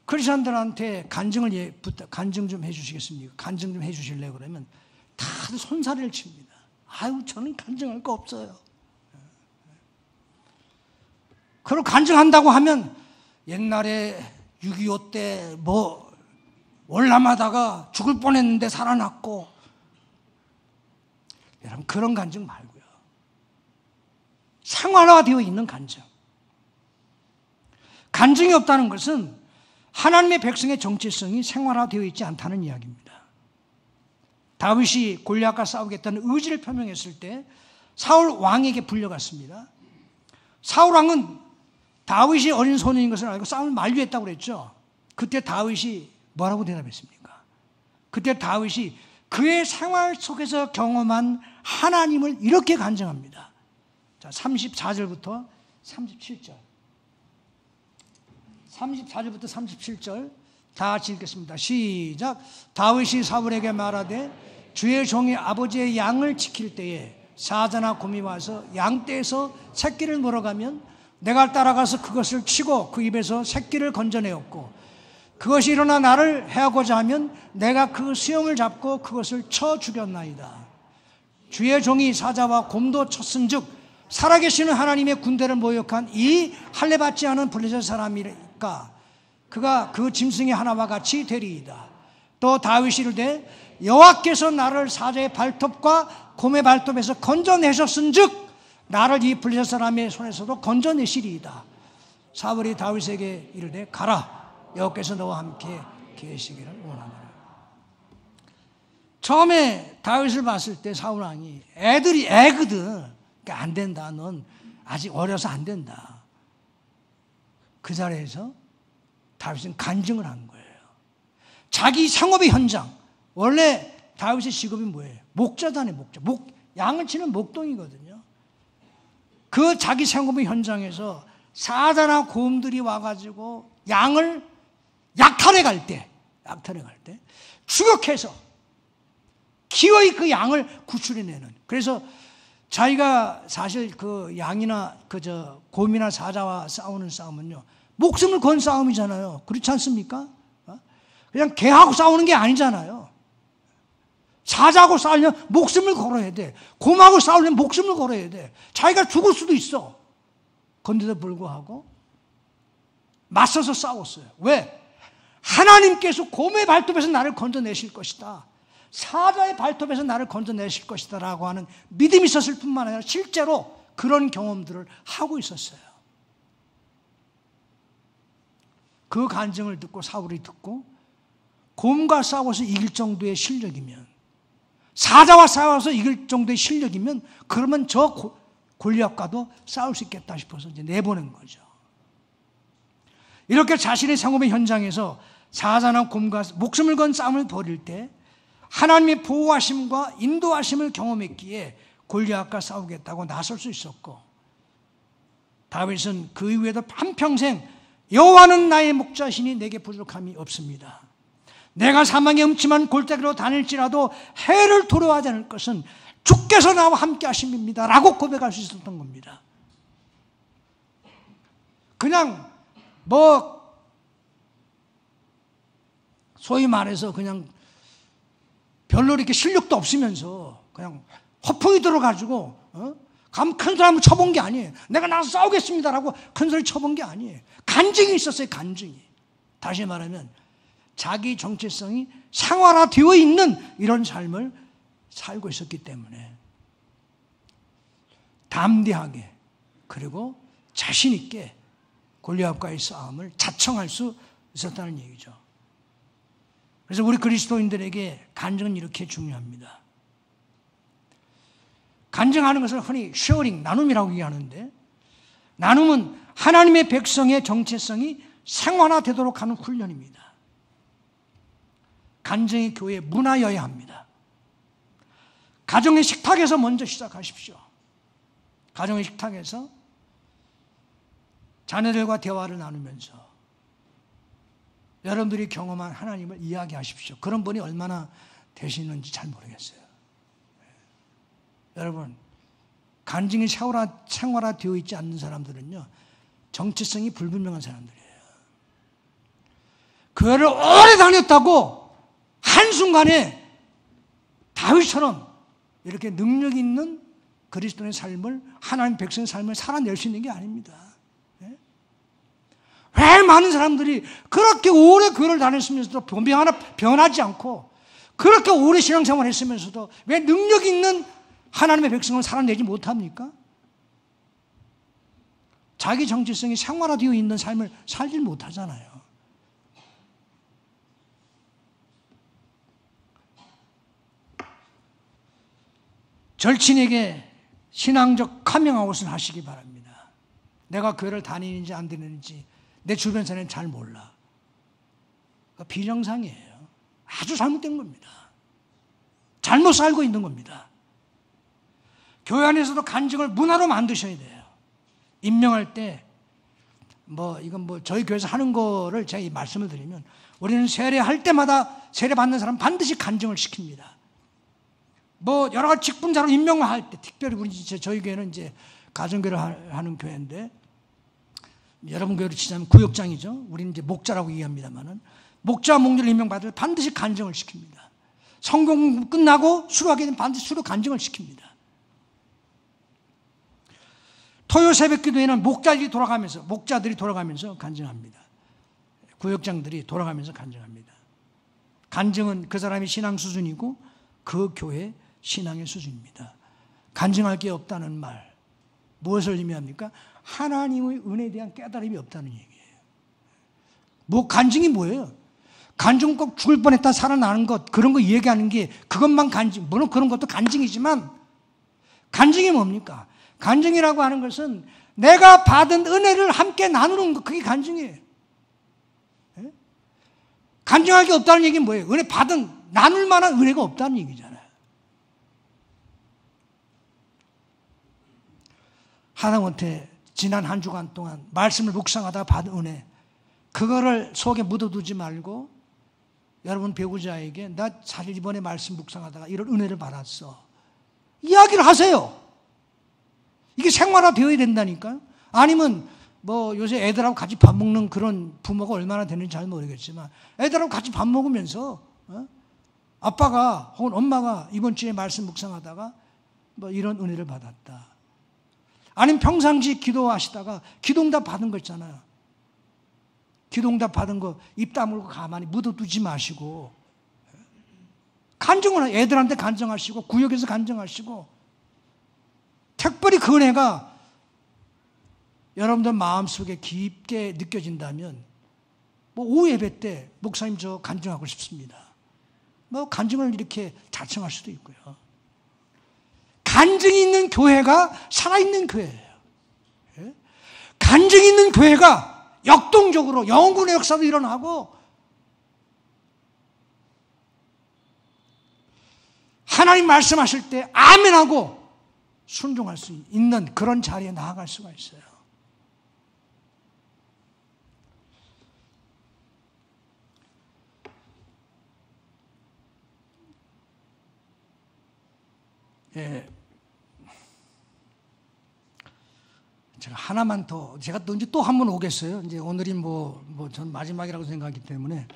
크리스천들한테 간증 좀 해주시겠습니까? 간증 좀 해주실래요? 그러면 다들 손사래를 칩니다. 아유, 저는 간증할 거 없어요. 그리고 간증한다고 하면 옛날에 6.25 때 뭐 월남하다가 죽을 뻔했는데 살아났고, 여러분 그런 간증 말고요. 생활화되어 있는 간증. 간증이 없다는 것은 하나님의 백성의 정체성이 생활화되어 있지 않다는 이야기입니다. 다윗이 골리앗과 싸우겠다는 의지를 표명했을 때 사울 왕에게 불려갔습니다. 사울 왕은 다윗이 어린 소년인 것을 알고 싸움을 만류했다고 그랬죠. 그때 다윗이 뭐라고 대답했습니까? 그때 다윗이 그의 생활 속에서 경험한 하나님을 이렇게 간증합니다. 자, 34절부터 37절. 34절부터 37절 다 같이 읽겠습니다. 시작. 다윗이 사울에게 말하되 주의 종이 아버지의 양을 지킬 때에 사자나 곰이 와서 양떼에서 새끼를 물어가면 내가 따라가서 그것을 치고 그 입에서 새끼를 건져내었고, 그것이 일어나 나를 해하고자 하면 내가 그 수염을 잡고 그것을 쳐 죽였나이다. 주의 종이 사자와 곰도 쳤은즉 살아계시는 하나님의 군대를 모욕한 이 할례받지 않은 블레셋 사람이니까 그가 그 짐승의 하나와 같이 되리이다. 또 다윗이 이르되 여호와께서 나를 사자의 발톱과 곰의 발톱에서 건져내셨은즉 나를 이 블레셋 사람의 손에서도 건져내시리이다. 사울이 다윗에게 이르되 가라, 여호와께서 너와 함께 계시기를 원하노라. 처음에 다윗을 봤을 때 사울 왕이 애거든. 그러니까 안 된다. 넌 아직 어려서 안 된다. 그 자리에서 다윗은 간증을 한 거예요. 자기 생업의 현장. 원래 다윗의 직업이 뭐예요? 목자단의 목자. 양을 치는 목동이거든요. 그 자기 생업의 현장에서 사자나 곰들이 와가지고 양을 약탈해 갈 때 추격해서 기어이 그 양을 구출해내는. 그래서 자기가 사실 그 양이나 곰이나 사자와 싸우는 싸움은요, 목숨을 건 싸움이잖아요. 그렇지 않습니까? 그냥 개하고 싸우는 게 아니잖아요. 사자하고 싸우려면 목숨을 걸어야 돼. 곰하고 싸우려면 목숨을 걸어야 돼. 자기가 죽을 수도 있어. 그런데도 불구하고 맞서서 싸웠어요. 왜? 하나님께서 곰의 발톱에서 나를 건져내실 것이다, 사자의 발톱에서 나를 건져내실 것이다 라고 하는 믿음이 있었을 뿐만 아니라 실제로 그런 경험들을 하고 있었어요. 그 간증을 듣고 사울이 듣고 곰과 싸워서 이길 정도의 실력이면, 사자와 싸워서 이길 정도의 실력이면 그러면 저 골리앗과도 싸울 수 있겠다 싶어서 이제 내보낸 거죠. 이렇게 자신의 생업의 현장에서 사자나 곰과 목숨을 건 싸움을 벌일 때 하나님의 보호하심과 인도하심을 경험했기에 골리앗과 싸우겠다고 나설 수 있었고, 다윗은 그 이후에도 한평생 여호와는 나의 목자시니 내게 부족함이 없습니다, 내가 사망의 음침한 골짜기로 다닐지라도 해를 두려워하지 않을 것은 주께서 나와 함께 하심입니다 라고 고백할 수 있었던 겁니다. 그냥 소위 말해서 그냥 별로 이렇게 실력도 없으면서 그냥 허풍이 들어가지고 감 큰 사람을 쳐본 게 아니에요. 내가 나가서 싸우겠습니다라고 큰 소리 쳐본 게 아니에요. 간증이 있었어요. 간증이. 다시 말하면 자기 정체성이 상활화되어 있는 이런 삶을 살고 있었기 때문에 담대하게 그리고 자신 있게 골리앗과의 싸움을 자청할 수 있었다는 얘기죠. 그래서 우리 그리스도인들에게 간증은 이렇게 중요합니다. 간증하는 것을 흔히 쉐어링, 나눔이라고 얘기하는데, 나눔은 하나님의 백성의 정체성이 생활화되도록 하는 훈련입니다. 간증이 교회의 문화여야 합니다. 가정의 식탁에서 먼저 시작하십시오. 가정의 식탁에서 자녀들과 대화를 나누면서 여러분들이 경험한 하나님을 이야기하십시오. 그런 분이 얼마나 되시는지 잘 모르겠어요. 여러분, 간증이 생활화되어 있지 않는 사람들은요, 정체성이 불분명한 사람들이에요. 교회를 오래 다녔다고 한순간에 다윗처럼 이렇게 능력 있는 그리스도의 삶을, 하나님 백성의 삶을 살아낼 수 있는 게 아닙니다. 왜 많은 사람들이 그렇게 오래 교회를 다녔으면서도 변하지 않고 그렇게 오래 신앙생활을 했으면서도 왜 능력 있는 하나님의 백성을 살아내지 못합니까? 자기 정체성이 생활화되어 있는 삶을 살지 못하잖아요. 절친에게 신앙적 카밍아웃을 하시기 바랍니다. 내가 교회를 다니는지 안 다니는지 내 주변 사람은 잘 몰라. 비정상이에요. 아주 잘못된 겁니다. 잘못 살고 있는 겁니다. 교회 안에서도 간증을 문화로 만드셔야 돼요. 임명할 때 이건 저희 교회에서 하는 거를 제가 이 말씀을 드리면, 우리는 세례할 때마다 세례 받는 사람 반드시 간증을 시킵니다. 여러 가지 직분자로 임명을 할 때, 특별히 저희 교회는 이제 가정교회를 하는 교회인데, 여러분 교회로 치자면 구역장이죠. 우리는 이제 목자라고 얘기합니다만은, 목자 목녀를 임명받을 때 반드시 간증을 시킵니다. 성공 끝나고 수료하게 되면 반드시 수료 간증을 시킵니다. 토요 새벽 기도회는 목자들이 돌아가면서 간증합니다. 구역장들이 돌아가면서 간증합니다. 간증은 그 사람의 신앙 수준이고 그 교회 신앙의 수준입니다. 간증할 게 없다는 말, 무엇을 의미합니까? 하나님의 은혜에 대한 깨달음이 없다는 얘기예요. 간증이 뭐예요? 간증은 꼭 죽을 뻔했다 살아나는 것, 그런 거 얘기하는 게 그것만 간증, 물론 그런 것도 간증이지만, 간증이 뭡니까? 간증이라고 하는 것은 내가 받은 은혜를 함께 나누는 것, 그게 간증이에요. 간증할 게 없다는 얘기는 뭐예요? 나눌 만한 은혜가 없다는 얘기잖아요. 하다못해 지난 한 주간 동안 말씀을 묵상하다 받은 은혜, 그거를 속에 묻어두지 말고 여러분 배우자에게 나 사실 이번에 말씀 묵상하다가 이런 은혜를 받았어, 이야기를 하세요. 이게 생활화 되어야 된다니까요. 아니면 요새 애들하고 같이 밥 먹는 그런 부모가 얼마나 되는지 잘 모르겠지만, 애들하고 같이 밥 먹으면서 아빠가 혹은 엄마가 이번 주에 말씀 묵상하다가 이런 은혜를 받았다. 아니면 평상시 기도하시다가 기도응답 받은 거 있잖아요. 기도응답 받은 거 입 다물고 가만히 묻어두지 마시고 간증을 애들한테 간증하시고 구역에서 간증하시고, 특별히 그 은혜가 여러분들 마음속에 깊게 느껴진다면 오후 예배 때 목사님 저 간증하고 싶습니다. 간증을 이렇게 자청할 수도 있고요. 간증이 있는 교회가 살아있는 교회예요. 간증이 있는 교회가 역동적으로 영혼의 역사도 일어나고 하나님 말씀하실 때 아멘하고 순종할 수 있는 그런 자리에 나아갈 수가 있어요. 예. 제가 하나만 더, 제가 또 이제 또 한 번 오겠어요. 이제 오늘이 전 마지막이라고 생각하기 때문에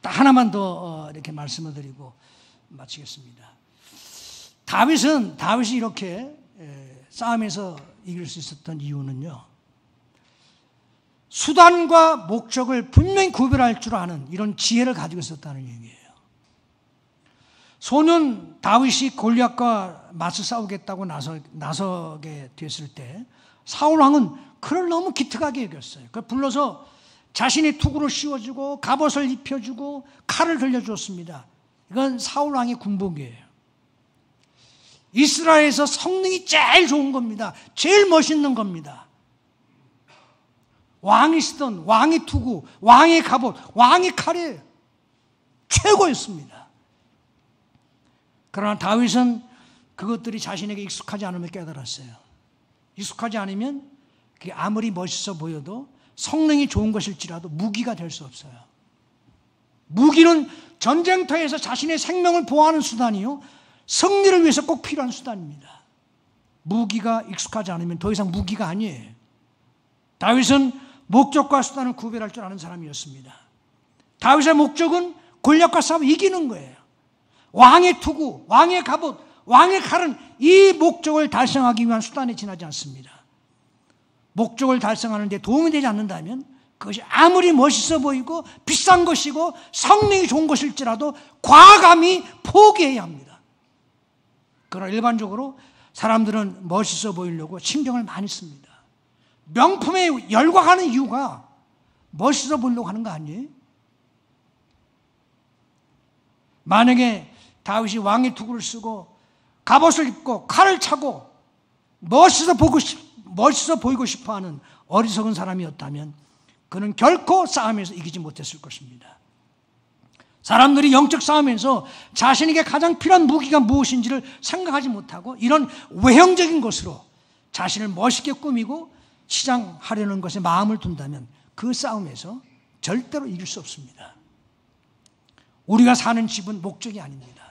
딱 하나만 더 이렇게 말씀을 드리고 마치겠습니다. 다윗이 이렇게 싸움에서 이길 수 있었던 이유는요, 수단과 목적을 분명히 구별할 줄 아는 이런 지혜를 가지고 있었다는 얘기예요. 소년 다윗이 골리앗과 맞서 싸우겠다고 나서게 됐을 때 사울 왕은 그를 너무 기특하게 여겼어요. 그걸 불러서 자신의 투구를 씌워주고 갑옷을 입혀주고 칼을 들려주었습니다. 이건 사울 왕의 군복이에요. 이스라엘에서 성능이 제일 좋은 겁니다. 제일 멋있는 겁니다. 왕이 쓰던 왕의 투구, 왕의 갑옷, 왕의 칼이 최고였습니다. 그러나 다윗은 그것들이 자신에게 익숙하지 않음을 깨달았어요. 익숙하지 않으면 그게 아무리 멋있어 보여도 성능이 좋은 것일지라도 무기가 될 수 없어요. 무기는 전쟁터에서 자신의 생명을 보호하는 수단이요, 승리를 위해서 꼭 필요한 수단입니다. 무기가 익숙하지 않으면 더 이상 무기가 아니에요. 다윗은 목적과 수단을 구별할 줄 아는 사람이었습니다. 다윗의 목적은 골리앗과 싸워 이기는 거예요. 왕의 투구, 왕의 갑옷, 왕의 칼은 이 목적을 달성하기 위한 수단에 지나지 않습니다. 목적을 달성하는 데 도움이 되지 않는다면 그것이 아무리 멋있어 보이고 비싼 것이고 성능이 좋은 것일지라도 과감히 포기해야 합니다. 그러나 일반적으로 사람들은 멋있어 보이려고 신경을 많이 씁니다. 명품에 열광하는 이유가 멋있어 보이려고 하는 거 아니에요? 만약에 다윗이 왕의 투구를 쓰고 갑옷을 입고 칼을 차고 멋있어 보이고 싶어하는 어리석은 사람이었다면 그는 결코 싸움에서 이기지 못했을 것입니다. 사람들이 영적 싸움에서 자신에게 가장 필요한 무기가 무엇인지를 생각하지 못하고 이런 외형적인 것으로 자신을 멋있게 꾸미고 치장하려는 것에 마음을 둔다면 그 싸움에서 절대로 이길 수 없습니다. 우리가 사는 집은 목적이 아닙니다.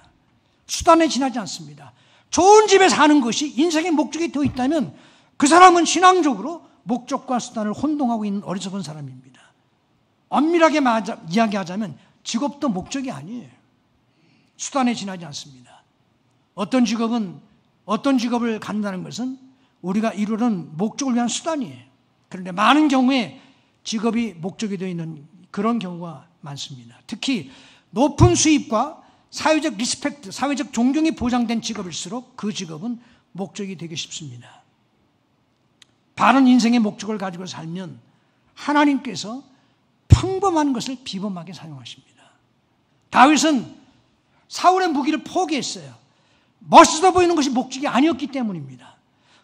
수단에 지나지 않습니다. 좋은 집에 사는 것이 인생의 목적이 되어 있다면 그 사람은 신앙적으로 목적과 수단을 혼동하고 있는 어리석은 사람입니다. 엄밀하게 이야기하자면 직업도 목적이 아니에요. 수단에 지나지 않습니다. 어떤 직업을 갖는다는 것은 우리가 이루는 목적을 위한 수단이에요. 그런데 많은 경우에 직업이 목적이 되어 있는 그런 경우가 많습니다. 특히 높은 수입과 사회적 리스펙트, 사회적 존경이 보장된 직업일수록 그 직업은 목적이 되기 쉽습니다. 바른 인생의 목적을 가지고 살면 하나님께서 평범한 것을 비범하게 사용하십니다. 다윗은 사울의 무기를 포기했어요. 멋있어 보이는 것이 목적이 아니었기 때문입니다.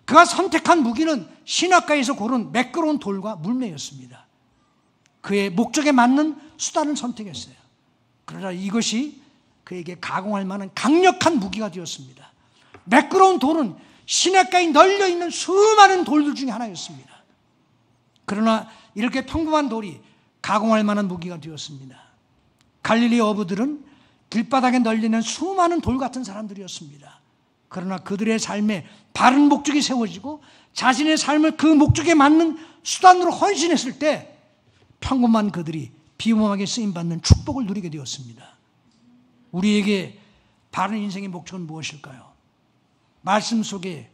그가 선택한 무기는 시냇가에서 고른 매끄러운 돌과 물매였습니다. 그의 목적에 맞는 수단을 선택했어요. 그러나 이것이 그에게 가공할 만한 강력한 무기가 되었습니다. 매끄러운 돌은 시냇가에 널려있는 수많은 돌들 중에 하나였습니다. 그러나 이렇게 평범한 돌이 가공할 만한 무기가 되었습니다. 갈릴리 어부들은 길바닥에 널리는 수많은 돌 같은 사람들이었습니다. 그러나 그들의 삶에 바른 목적이 세워지고 자신의 삶을 그 목적에 맞는 수단으로 헌신했을 때 평범한 그들이 비범하게 쓰임받는 축복을 누리게 되었습니다. 우리에게 바른 인생의 목적은 무엇일까요? 말씀 속에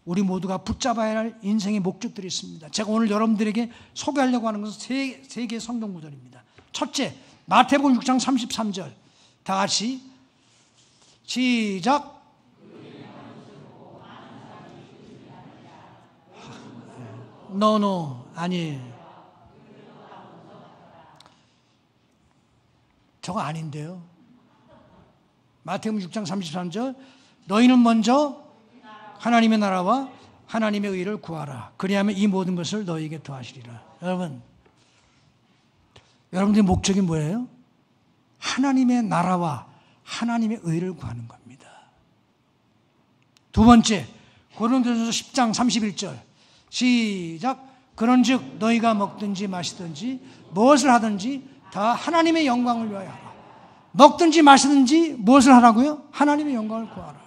우리 모두가 붙잡아야 할 인생의 목적들이 있습니다. 제가 오늘 여러분들에게 소개하려고 하는 것은 세 개의 성경 구절입니다. 첫째, 마태복음 6장 33절. 다 같이 시작. No, 아니에요. 저거 아닌데요. 마태복음 6장 33절. 너희는 먼저 하나님의 나라와 하나님의 의를 구하라. 그리하면 이 모든 것을 너희에게 더하시리라. 여러분들의 목적이 뭐예요? 하나님의 나라와 하나님의 의를 구하는 겁니다. 두 번째, 고린도전서 10장 31절. 시작. 그런즉 너희가 먹든지 마시든지 무엇을 하든지 다 하나님의 영광을 위하여 하라. 먹든지 마시든지 무엇을 하라고요? 하나님의 영광을 구하라.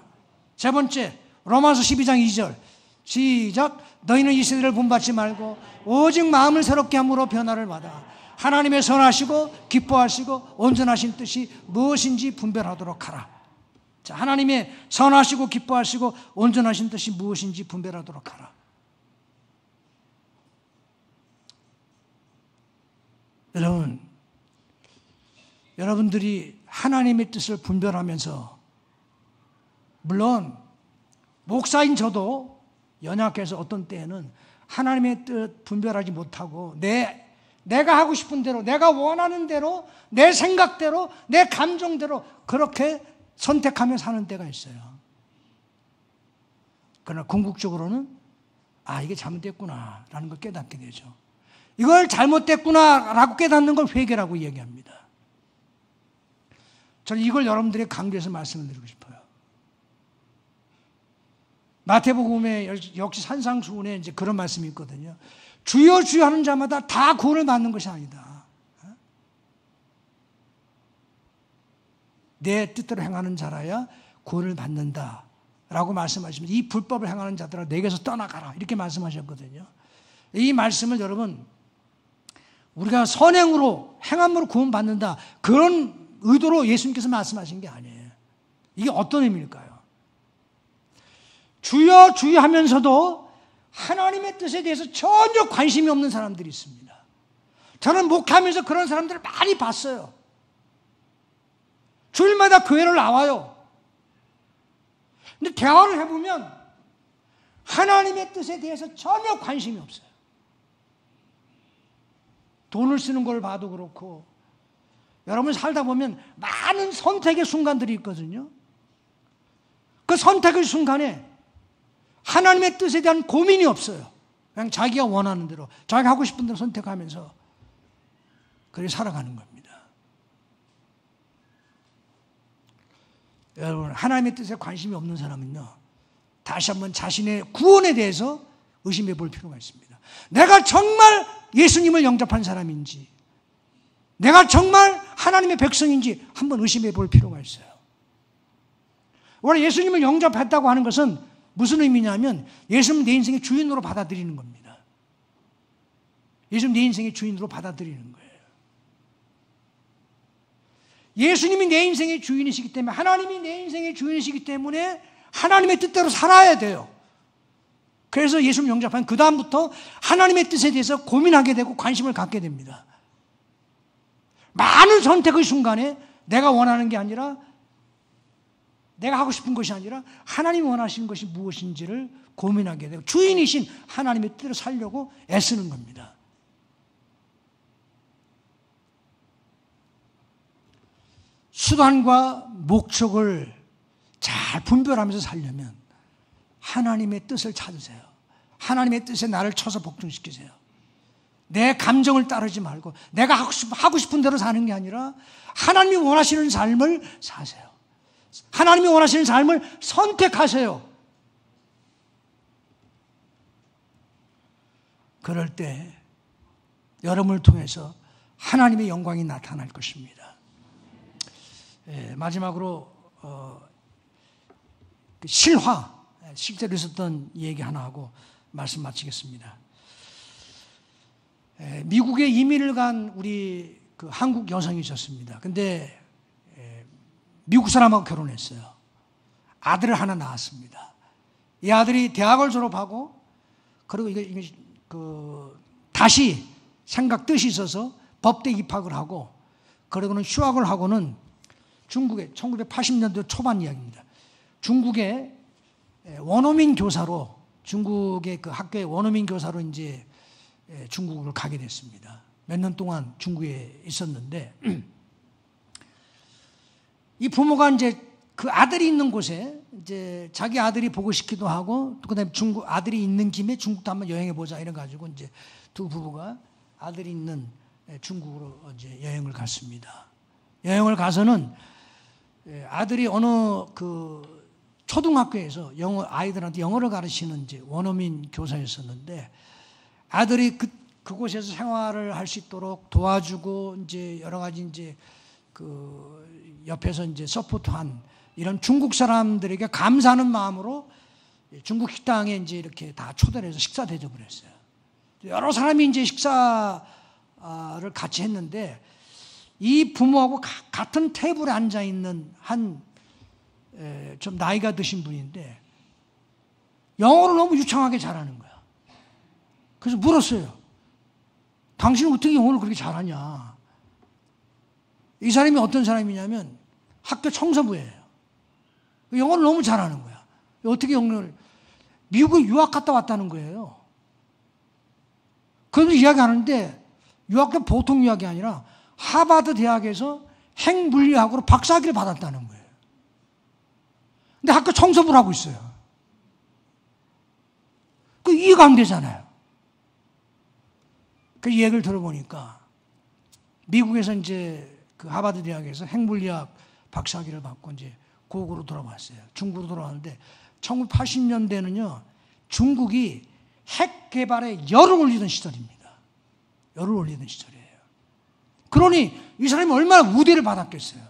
세 번째, 로마서 12장 2절. 시작. 너희는 이 세대를 본받지 말고 오직 마음을 새롭게 함으로 변화를 받아 하나님의 선하시고 기뻐하시고 온전하신 뜻이 무엇인지 분별하도록 하라. 자, 하나님의 선하시고 기뻐하시고 온전하신 뜻이 무엇인지 분별하도록 하라. 여러분들이 하나님의 뜻을 분별하면서, 물론 목사인 저도 연약해서 어떤 때에는 하나님의 뜻 분별하지 못하고 내가 하고 싶은 대로, 내가 원하는 대로, 내 생각대로, 내 감정대로 그렇게 선택하며 사는 때가 있어요. 그러나 궁극적으로는 이게 잘못됐구나 라는 걸 깨닫게 되죠. 이걸 잘못됐구나 라고 깨닫는 걸 회개라고 얘기합니다. 저는 이걸 여러분들의 강조해서 말씀을 드리고 싶어요. 마태복음에 역시 산상수훈에 이제 그런 말씀이 있거든요. 주여 주여 하는 자마다 다 구원을 받는 것이 아니다. 내 뜻대로 행하는 자라야 구원을 받는다 라고 말씀하시면서 이 불법을 행하는 자들아 내게서 떠나가라 이렇게 말씀하셨거든요. 이 말씀을 여러분, 우리가 선행으로 행함으로 구원받는다 그런 의도로 예수님께서 말씀하신 게 아니에요. 이게 어떤 의미일까요? 주여 주여 하면서도 하나님의 뜻에 대해서 전혀 관심이 없는 사람들이 있습니다. 저는 목하면서 그런 사람들을 많이 봤어요. 주일마다 교회를 나와요. 근데 대화를 해보면 하나님의 뜻에 대해서 전혀 관심이 없어요. 돈을 쓰는 걸 봐도 그렇고, 여러분 살다 보면 많은 선택의 순간들이 있거든요. 그 선택의 순간에 하나님의 뜻에 대한 고민이 없어요. 그냥 자기가 원하는 대로, 자기가 하고 싶은 대로 선택하면서 그렇게 살아가는 겁니다. 여러분, 하나님의 뜻에 관심이 없는 사람은요, 다시 한번 자신의 구원에 대해서 의심해 볼 필요가 있습니다. 내가 정말 예수님을 영접한 사람인지, 내가 정말 하나님의 백성인지 한번 의심해 볼 필요가 있어요. 원래 예수님을 영접했다고 하는 것은 무슨 의미냐면 예수님 내 인생의 주인으로 받아들이는 겁니다. 예수님 내 인생의 주인으로 받아들이는 거예요. 예수님이 내 인생의 주인이시기 때문에, 하나님이 내 인생의 주인이시기 때문에 하나님의 뜻대로 살아야 돼요. 그래서 예수님 영접하면 그 다음부터 하나님의 뜻에 대해서 고민하게 되고 관심을 갖게 됩니다. 많은 선택의 순간에 내가 원하는 게 아니라, 내가 하고 싶은 것이 아니라 하나님이 원하시는 것이 무엇인지를 고민하게 되고 주인이신 하나님의 뜻대로 살려고 애쓰는 겁니다. 수단과 목적을 잘 분별하면서 살려면 하나님의 뜻을 찾으세요. 하나님의 뜻에 나를 쳐서 복종시키세요. 내 감정을 따르지 말고 내가 하고 싶은 대로 사는 게 아니라 하나님이 원하시는 삶을 사세요. 하나님이 원하시는 삶을 선택하세요. 그럴 때 여러분을 통해서 하나님의 영광이 나타날 것입니다. 마지막으로 실화, 실제로 있었던 얘기 하나 하고 말씀 마치겠습니다. 미국에 이민을 간 우리 그 한국 여성이 있었습니다. 근데 미국 사람하고 결혼했어요. 아들을 하나 낳았습니다. 이 아들이 대학을 졸업하고, 그리고 이게 다시 뜻이 있어서 법대 입학을 하고, 그리고는 휴학을 하고는 중국에 1980년대 초반 이야기입니다. 중국의 원어민 교사로, 중국의 그 학교의 원어민 교사로 이제 중국을 가게 됐습니다. 몇 년 동안 중국에 있었는데, 이 부모가 이제 그 아들이 있는 곳에 이제 자기 아들이 보고 싶기도 하고, 또 그다음에 중국 아들이 있는 김에 중국도 한번 여행해 보자 이래 가지고 이제 두 부부가 아들이 있는 중국으로 이제 여행을 갔습니다. 여행을 가서는 아들이 어느 그 초등학교에서 아이들한테 영어를 가르치는 이제 원어민 교사였었는데 아들이 그곳에서 생활을 할 수 있도록 도와주고 이제 여러 가지 이제 그 옆에서 이제 서포트한 이런 중국 사람들에게 감사하는 마음으로 중국 식당에 이제 이렇게 다 초대를 해서 식사 대접을 했어요. 여러 사람이 이제 식사를 같이 했는데 이 부모하고 같은 테이블에 앉아 있는 좀 나이가 드신 분인데 영어를 너무 유창하게 잘하는 거야. 그래서 물었어요. 당신은 어떻게 영어를 그렇게 잘하냐? 이 사람이 어떤 사람이냐면 학교 청소부예요. 영어를 너무 잘하는 거야. 어떻게 영어를, 미국에 유학 갔다 왔다는 거예요. 그래서 이야기하는데 유학도 보통 유학이 아니라 하버드 대학에서 핵물리학으로 박사학위를 받았다는 거예요. 근데 학교 청소부를 하고 있어요. 그 이해가 안 되잖아요. 그 얘기를 들어보니까 미국에서 이제 그 하버드 대학에서 핵물리학 박사학위를 받고 이제 고국으로 돌아왔어요. 중국으로 돌아왔는데 1980년대는요, 중국이 핵 개발에 열을 올리던 시절입니다. 열을 올리던 시절이에요. 그러니 이 사람이 얼마나 우대를 받았겠어요.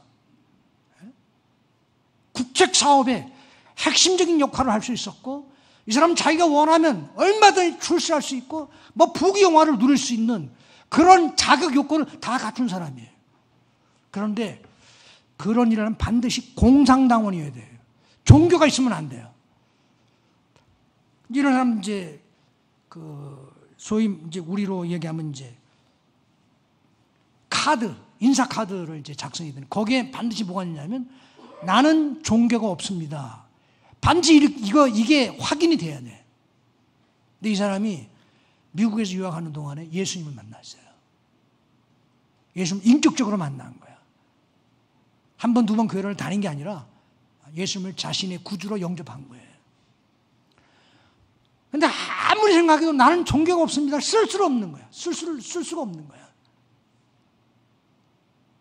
국책 사업에 핵심적인 역할을 할 수 있었고, 이 사람은 자기가 원하면 얼마든지 출세할 수 있고, 뭐 부귀영화를 누릴 수 있는 그런 자격 요건을 다 갖춘 사람이에요. 그런데 그런 일은 반드시 공상당원이어야 돼요. 종교가 있으면 안 돼요. 이런 사람 이제 소위 이제 우리로 얘기하면 이제 인사 카드를 이제 작성해야 되는, 거기에 반드시 뭐가 있냐면 나는 종교가 없습니다. 반드시 이게 확인이 돼야 돼. 근데 이 사람이 미국에서 유학하는 동안에 예수님을 만났어요. 예수님 인격적으로 만난 거야. 한 번, 두 번 교회를 다닌 게 아니라 예수님을 자신의 구주로 영접한 거예요. 근데 아무리 생각해도 나는 종교가 없습니다. 쓸 수가 없는 거야. 쓸 수가 없는 거야.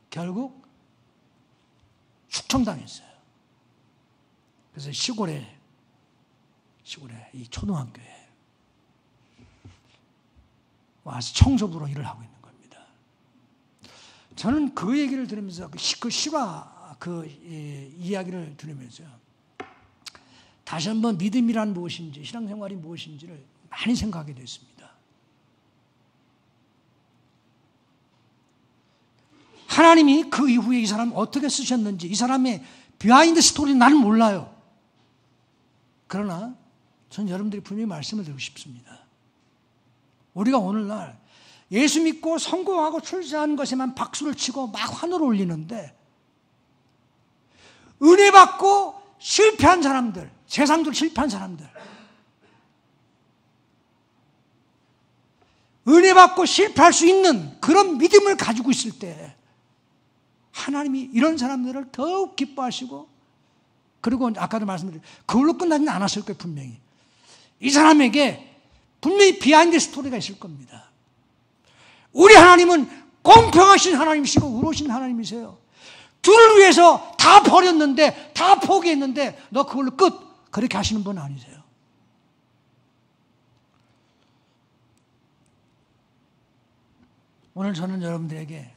결국 숙청당했어요. 그래서 시골에 이 초등학교에 와서 청소부로 일을 하고 있는 겁니다. 저는 그 얘기를 들으면서 그 실화 이야기를 들으면서요, 다시 한번 믿음이란 무엇인지, 신앙생활이 무엇인지를 많이 생각하게 됐습니다. 하나님이 그 이후에 이 사람을 어떻게 쓰셨는지, 이 사람의 비하인드 스토리는 나는 몰라요. 그러나 전 여러분들이 분명히 말씀을 드리고 싶습니다. 우리가 오늘날 예수 믿고 성공하고 출세하는 것에만 박수를 치고 막 환호를 올리는데, 은혜 받고 실패한 사람들, 세상도 실패한 사람들, 은혜 받고 실패할 수 있는 그런 믿음을 가지고 있을 때 하나님이 이런 사람들을 더욱 기뻐하시고, 그리고 아까도 말씀드린 그걸로 끝나지는 않았을 거예요. 분명히 이 사람에게 분명히 비하인드 스토리가 있을 겁니다. 우리 하나님은 공평하신 하나님이시고 의로우신 하나님이세요. 주를 위해서 다 버렸는데, 다 포기했는데 너 그걸로 끝, 그렇게 하시는 분 아니세요. 오늘 저는 여러분들에게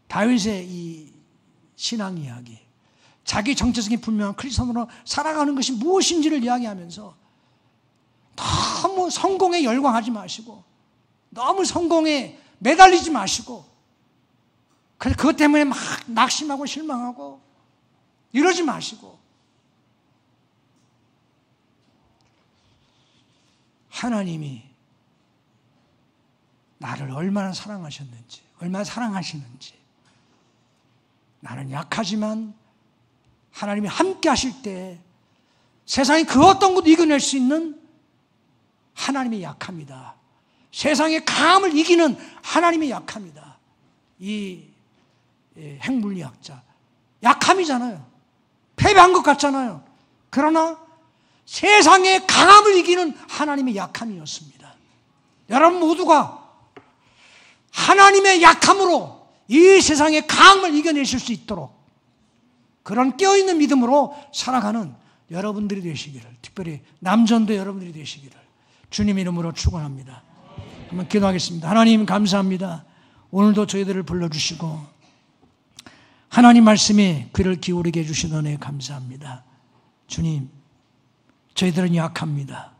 다윗의 이 신앙 이야기, 자기 정체성이 분명한 크리스천으로 살아가는 것이 무엇인지를 이야기하면서 너무 성공에 열광하지 마시고, 너무 성공에 매달리지 마시고, 그래서 그것 때문에 막 낙심하고 실망하고 이러지 마시고, 하나님이 나를 얼마나 사랑하셨는지, 얼마나 사랑하시는지, 나는 약하지만 하나님이 함께 하실 때 세상이 그 어떤 것도 이겨낼 수 있는 하나님의 약합니다. 세상의 강함을 이기는 하나님의 약합니다. 이 핵물리학자 약함이잖아요. 패배한 것 같잖아요. 그러나 세상의 강함을 이기는 하나님의 약함이었습니다. 여러분 모두가 하나님의 약함으로 이 세상의 강함을 이겨내실 수 있도록 그런 깨어있는 믿음으로 살아가는 여러분들이 되시기를, 특별히 남전도 여러분들이 되시기를 주님 이름으로 축원합니다. 한번 기도하겠습니다. 하나님 감사합니다. 오늘도 저희들을 불러주시고 하나님 말씀에 귀를 기울이게 해주신 은혜 감사합니다. 주님, 저희들은 약합니다.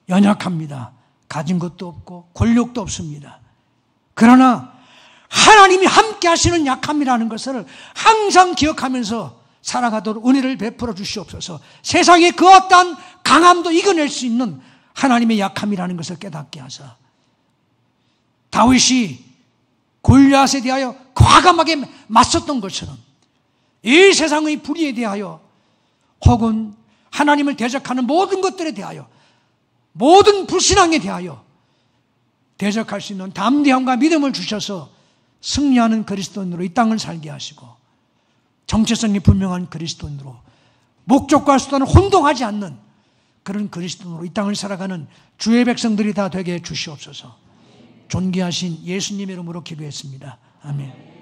연약합니다. 가진 것도 없고 권력도 없습니다. 그러나 하나님이 함께 하시는 약함이라는 것을 항상 기억하면서 살아가도록 은혜를 베풀어 주시옵소서. 세상의 그 어떠한 강함도 이겨낼 수 있는 하나님의 약함이라는 것을 깨닫게 하사 다윗이 골리앗에 대하여 과감하게 맞섰던 것처럼 이 세상의 불의에 대하여 혹은 하나님을 대적하는 모든 것들에 대하여 모든 불신앙에 대하여 대적할 수 있는 담대함과 믿음을 주셔서 승리하는 그리스도인으로 이 땅을 살게 하시고 정체성이 분명한 그리스도인으로 목적과 수단을 혼동하지 않는 그런 그리스도인으로 이 땅을 살아가는 주의 백성들이 다 되게 해 주시옵소서. 존귀하신 예수님의 이름으로 기도했습니다. 아멘.